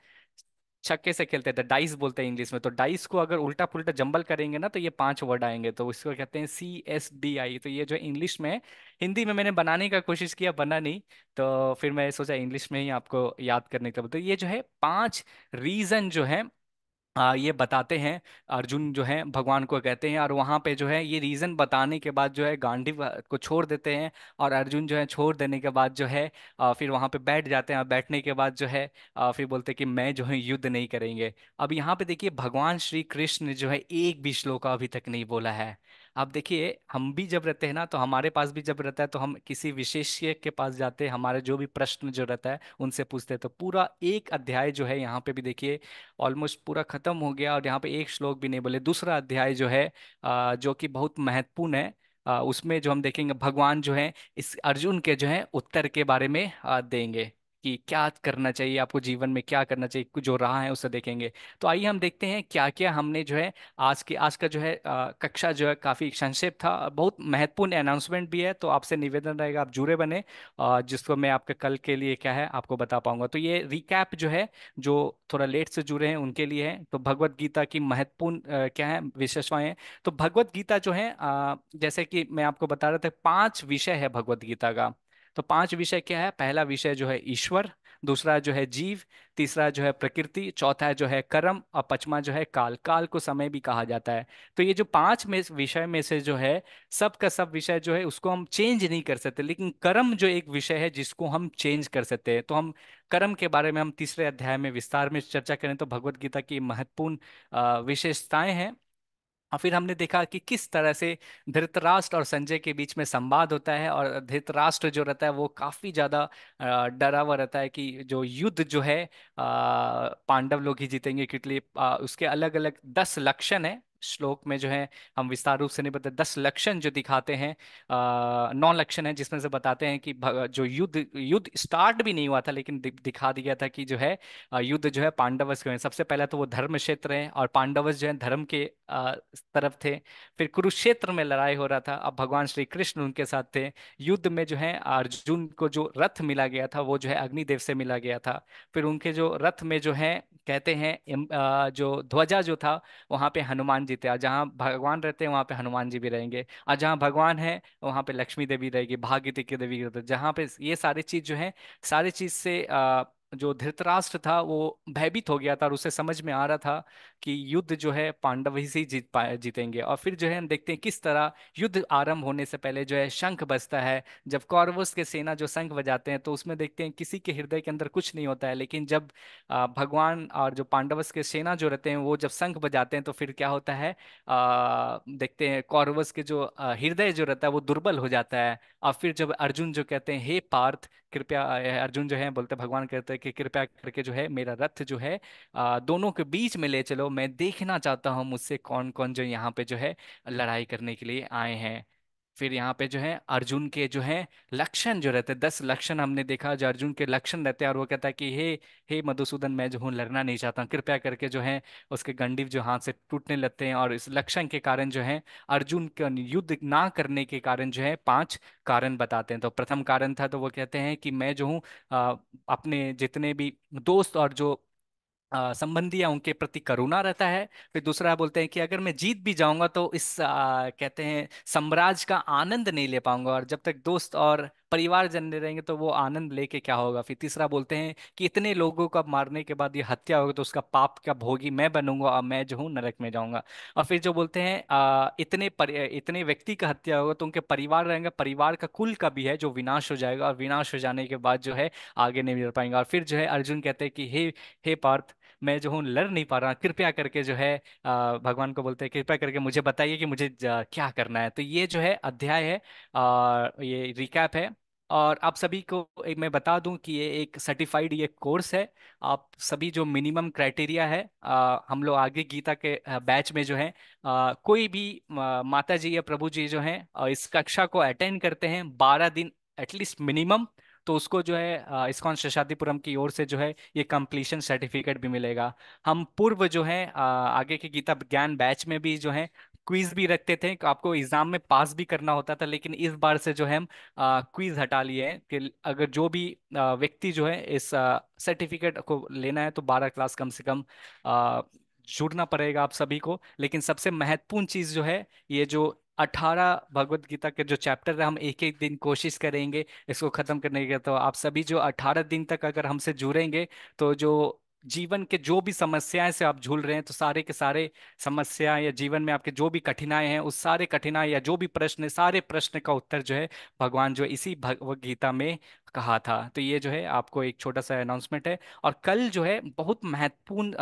छक्के से खेलते थे, डाइस बोलते हैं इंग्लिश में। तो डाइस को अगर उल्टा पुल्टा जंबल करेंगे ना तो ये 5 वर्ड आएंगे, तो इसको कहते हैं CSDI। तो ये जो इंग्लिश में है, हिंदी में मैंने बनाने का कोशिश किया, बना नहीं। तो फिर मैं सोचा इंग्लिश में ही आपको याद करने का। तो ये जो है 5 रीजन जो है ये बताते हैं, अर्जुन जो है भगवान को कहते हैं। और वहां पे जो है ये रीजन बताने के बाद जो है गांडीव को छोड़ देते हैं। और अर्जुन जो है छोड़ देने के बाद जो है फिर वहां पे बैठ जाते हैं। और बैठने के बाद जो है फिर बोलते हैं कि मैं जो है युद्ध नहीं करेंगे। अब यहाँ पे देखिए भगवान श्री कृष्ण जो है एक भी श्लोक अभी तक नहीं बोला है। आप देखिए, हम भी जब रहते हैं ना, तो हमारे पास भी जब रहता है तो हम किसी विशेषज्ञ के पास जाते हैं, हमारे जो भी प्रश्न जो रहता है उनसे पूछते हैं। तो पूरा एक अध्याय जो है यहाँ पे भी देखिए ऑलमोस्ट पूरा खत्म हो गया, और यहाँ पे एक श्लोक भी नहीं बोले। दूसरा अध्याय जो है जो कि बहुत महत्वपूर्ण है, उसमें जो हम देखेंगे भगवान जो है इस अर्जुन के जो है उत्तर के बारे में देंगे कि क्या करना चाहिए आपको जीवन में, क्या करना चाहिए, कुछ जो रहा है उसे देखेंगे। तो आइए हम देखते हैं क्या क्या हमने जो है आज का जो है कक्षा जो है काफी संक्षिप्त था, बहुत महत्वपूर्ण अनाउंसमेंट भी है। तो आपसे निवेदन रहेगा आप जुड़े बने, जिसको मैं आपके कल के लिए क्या है आपको बता पाऊंगा। तो ये रिकैप जो है, जो थोड़ा लेट से जुड़े हैं उनके लिए है। तो भगवत गीता की महत्वपूर्ण क्या है विशेषताएं हैं। तो भगवत गीता जो है जैसे कि मैं आपको बता रहा था, 5 विषय है भगवत गीता का। तो 5 विषय क्या है? पहला विषय जो है ईश्वर, दूसरा जो है जीव, तीसरा जो है प्रकृति, चौथा जो है कर्म, और पांचवा जो है काल। काल को समय भी कहा जाता है। तो ये जो 5 विषय में से जो है सब का सब विषय जो है उसको हम चेंज नहीं कर सकते, लेकिन कर्म जो एक विषय है जिसको हम चेंज कर सकते हैं। तो हम कर्म के बारे में हम तीसरे अध्याय में विस्तार में चर्चा करें। तो भगवत गीता की महत्वपूर्ण विशेषताएं हैं। और फिर हमने देखा कि किस तरह से धृतराष्ट्र और संजय के बीच में संवाद होता है, और धृतराष्ट्र जो रहता है वो काफी ज्यादा डरा हुआ रहता है कि जो युद्ध जो है पांडव लोग ही जीतेंगे, क्योंकि उसके अलग अलग 10 लक्षण है। श्लोक में जो है हम विस्तार रूप से नहीं बताते, 10 लक्षण जो दिखाते हैं, 9 लक्षण है जिसमें से बताते हैं कि जो युद्ध युद्ध स्टार्ट भी नहीं हुआ था, लेकिन दिखा दिया था कि जो है युद्ध जो है पांडवस के हैं। सबसे पहले तो वो धर्म क्षेत्र है, और पांडवस जो है धर्म के तरफ थे। फिर कुरुक्षेत्र में लड़ाई हो रहा था, अब भगवान श्री कृष्ण उनके साथ थे। युद्ध में जो है अर्जुन को जो रथ मिला गया था वो जो है अग्निदेव से मिला गया था। फिर उनके जो रथ में जो है कहते हैं जो ध्वजा जो था वहां पे हनुमान जी थे, और जहाँ भगवान रहते हैं वहां पे हनुमान जी भी रहेंगे, और जहाँ भगवान है वहां पे लक्ष्मी देवी रहेगी, भाग्यवती की देवी रहते, जहाँ पे ये सारी चीज जो है सारी चीज से जो धृतराष्ट्र था वो भयभीत हो गया था, और उसे समझ में आ रहा था कि युद्ध जो है पांडव ही से जीतेंगे। और फिर जो है हम देखते हैं किस तरह युद्ध आरंभ होने से पहले जो है शंख बजता है। जब कौरवों के सेना जो शंख बजाते हैं तो उसमें देखते हैं किसी के हृदय के अंदर कुछ नहीं होता है, लेकिन जब भगवान और जो पांडवस के सेना जो रहते हैं वो जब शंख बजाते हैं तो फिर क्या होता है, देखते हैं कौरवस के जो हृदय जो रहता है वो दुर्बल हो जाता है। और फिर जब अर्जुन जो कहते हैं हे पार्थ कृपया, अर्जुन जो है बोलते भगवान कहते हैं कि कृपया करके जो है मेरा रथ जो है दोनों के बीच में ले चलो, मैं देखना चाहता हूँ मुझसे कौन कौन जो यहाँ पे जो है लड़ाई करने के लिए आए हैं। फिर यहाँ पे जो है अर्जुन के जो है लक्षण जो रहते हैं, 10 लक्षण हमने देखा जो अर्जुन के लक्षण रहते हैं, और वो कहता है कि हे मधुसूदन, मैं जो हूँ लड़ना नहीं चाहता हूँ, कृपया करके जो है उसके गंडीव जो हाथ से टूटने लगते हैं। और इस लक्षण के कारण जो है अर्जुन के युद्ध ना करने के कारण जो है 5 कारण बताते हैं। तो प्रथम कारण था, तो वो कहते हैं कि मैं जो हूँ अपने जितने भी दोस्त और जो संबंधी या उनके प्रति करुणा रहता है। फिर दूसरा बोलते हैं कि अगर मैं जीत भी जाऊंगा तो इस कहते हैं साम्राज्य का आनंद नहीं ले पाऊंगा, और जब तक दोस्त और परिवार जन नहीं रहेंगे तो वो आनंद लेके क्या होगा। फिर तीसरा बोलते हैं कि इतने लोगों को मारने के बाद ये हत्या होगी तो उसका पाप का भोगी मैं बनूंगा, और मैं जो हूँ नरक में जाऊंगा। और फिर जो बोलते हैं इतने व्यक्ति का हत्या होगा तो उनके परिवार रहेंगे, परिवार का कुल का भी है जो विनाश हो जाएगा, और विनाश हो जाने के बाद जो है आगे नहीं बढ़ पाएंगे। और फिर जो है अर्जुन कहते हैं कि हे पार्थ, मैं जो हूँ लड़ नहीं पा रहा, कृपया करके जो है भगवान को बोलते हैं कृपया करके मुझे बताइए कि मुझे क्या करना है। तो ये जो है अध्याय है, ये रिकैप है। और आप सभी को मैं बता दूं कि ये एक सर्टिफाइड ये कोर्स है। आप सभी जो मिनिमम क्राइटेरिया है, हम लोग आगे गीता के बैच में जो है कोई भी माता जी या प्रभु जी जो हैं इस कक्षा को अटेंड करते हैं 12 दिन एटलीस्ट मिनिमम, तो उसको जो है इस्कॉन शशातिपुरम की ओर से जो है ये कंप्लीशन सर्टिफिकेट भी मिलेगा। हम पूर्व जो है आगे के गीता ज्ञान बैच में भी जो है क्विज भी रखते थे कि आपको एग्जाम में पास भी करना होता था, लेकिन इस बार से जो है हम क्विज हटा लिए हैं कि अगर जो भी व्यक्ति जो है इस सर्टिफिकेट को लेना है तो 12 क्लास कम से कम जुड़ना पड़ेगा आप सभी को। लेकिन सबसे महत्वपूर्ण चीज जो है, ये जो 18 भगवत गीता के जो चैप्टर है हम एक एक दिन कोशिश करेंगे इसको खत्म करने की। तो आप सभी जो 18 दिन तक अगर हमसे जुड़ेंगे तो जो जीवन के जो भी समस्याएं से आप झूल रहे हैं तो सारे के सारे समस्या या जीवन में आपके जो भी कठिनाई हैं उस सारे कठिनाई या जो भी प्रश्न है सारे प्रश्न का उत्तर जो है भगवान जो है इसी भगवत गीता में कहा था। तो ये जो है आपको एक छोटा सा अनाउंसमेंट है। और कल जो है बहुत महत्वपूर्ण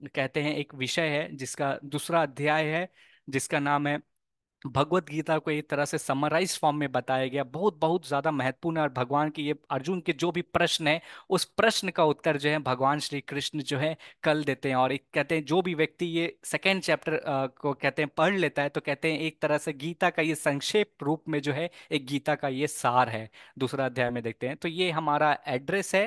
कहते हैं एक विषय है जिसका दूसरा अध्याय है जिसका नाम है भगवत गीता को एक तरह से समराइज फॉर्म में बताया गया, बहुत बहुत ज्यादा महत्वपूर्ण है। और भगवान की ये अर्जुन के जो भी प्रश्न है, उस प्रश्न का उत्तर जो है भगवान श्री कृष्ण जो है कल देते हैं। और एक कहते हैं जो भी व्यक्ति ये सेकेंड चैप्टर को कहते हैं पढ़ लेता है, तो कहते हैं एक तरह से गीता का ये संक्षेप रूप में जो है एक गीता का ये सार है। दूसरा अध्याय में देखते हैं, तो ये हमारा एड्रेस है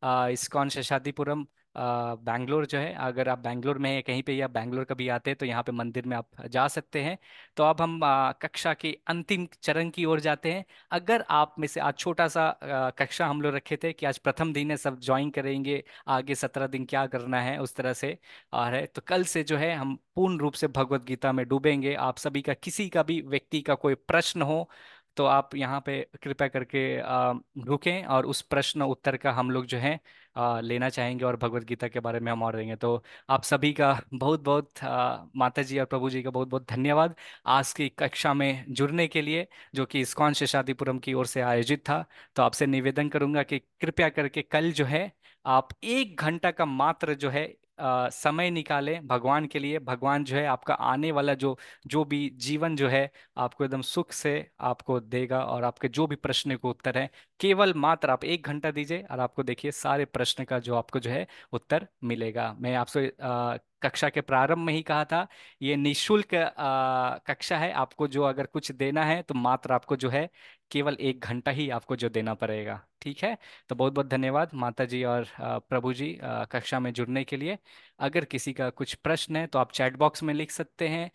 इस्कॉन शेषाद्रिपुरम बैंगलोर जो है। अगर आप बैंगलोर में हैं कहीं पे या बैंगलोर कभी आते हैं तो यहाँ पे मंदिर में आप जा सकते हैं। तो अब हम कक्षा के अंतिम चरण की ओर जाते हैं। अगर आप में से आज छोटा सा कक्षा हम लोग रखे थे कि आज प्रथम दिन है, सब ज्वाइन करेंगे, आगे 17 दिन क्या करना है उस तरह से आ रहा है। तो कल से जो है हम पूर्ण रूप से भगवत गीता में डूबेंगे। आप सभी का किसी का भी व्यक्ति का कोई प्रश्न हो तो आप यहाँ पे कृपया करके रुकें, और उस प्रश्न उत्तर का हम लोग जो है लेना चाहेंगे, और भगवत गीता के बारे में हम और देंगे। तो आप सभी का बहुत बहुत माता जी और प्रभु जी का बहुत बहुत धन्यवाद आज की कक्षा में जुड़ने के लिए, जो कि इस्कॉन शेषाद्रिपुरम की ओर से आयोजित था। तो आपसे निवेदन करूंगा कि कृपया करके कल जो है आप 1 घंटा का मात्र जो है समय निकालें भगवान के लिए। भगवान जो है आपका आने वाला जो जो भी जीवन जो है आपको एकदम सुख से आपको देगा, और आपके जो भी प्रश्न के उत्तर है केवल मात्र आप 1 घंटा दीजिए, और आपको देखिए सारे प्रश्न का जो आपको जो है उत्तर मिलेगा। मैं आपसे कक्षा के प्रारंभ में ही कहा था, ये निशुल्क कक्षा है। आपको जो अगर कुछ देना है तो मात्र आपको जो है केवल 1 घंटा ही आपको जो देना पड़ेगा, ठीक है। तो बहुत बहुत धन्यवाद माता जी और प्रभु जी कक्षा में जुड़ने के लिए। अगर किसी का कुछ प्रश्न है तो आप चैट बॉक्स में लिख सकते हैं,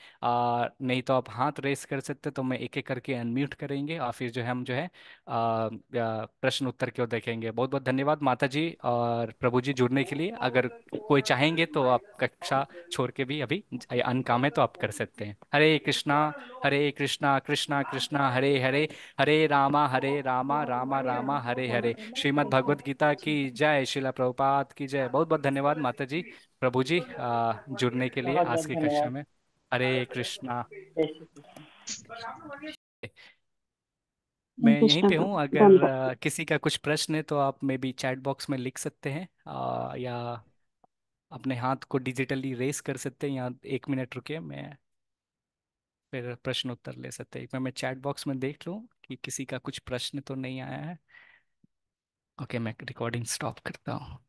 नहीं तो आप हाथ रेस कर सकते हैं, तो मैं एक एक करके अनम्यूट करेंगे और फिर जो है हम जो है प्रश्न उत्तर की ओर देखेंगे। बहुत बहुत धन्यवाद माता जी और प्रभु जी जुड़ने के लिए। अगर कोई चाहेंगे तो आप कक्षा छोड़ के भी अभी अन्य काम है तो आप कर सकते हैं। हरे कृष्णा, हरे कृष्णा, कृष्णा कृष्णा हरे हरे, हरे रामा रामा रामा हरे हरे। श्रीमद् भगवत गीता की जय, शिला प्रभुपाद की जय। बहुत बहुत धन्यवाद माता जी प्रभु जी जुड़ने के लिए बहुत आज बहुत की कक्षा धन्यवाद। में। हरे कृष्णा। जय श्री कृष्ण। मैं यहीं कृष्णा पे हूँ, प्रभु अगर दंड। किसी का कुछ प्रश्न है तो आप मे बी चैट बॉक्स में लिख सकते हैं, या अपने हाथ को डिजिटली रेस कर सकते हैं। या 1 मिनट रुके, मैं फिर प्रश्न उत्तर ले सकते हैं। एक बार मैं चैट बॉक्स में देख लूँ कि किसी का कुछ प्रश्न तो नहीं आया है। ओके, मैं रिकॉर्डिंग स्टॉप करता हूँ।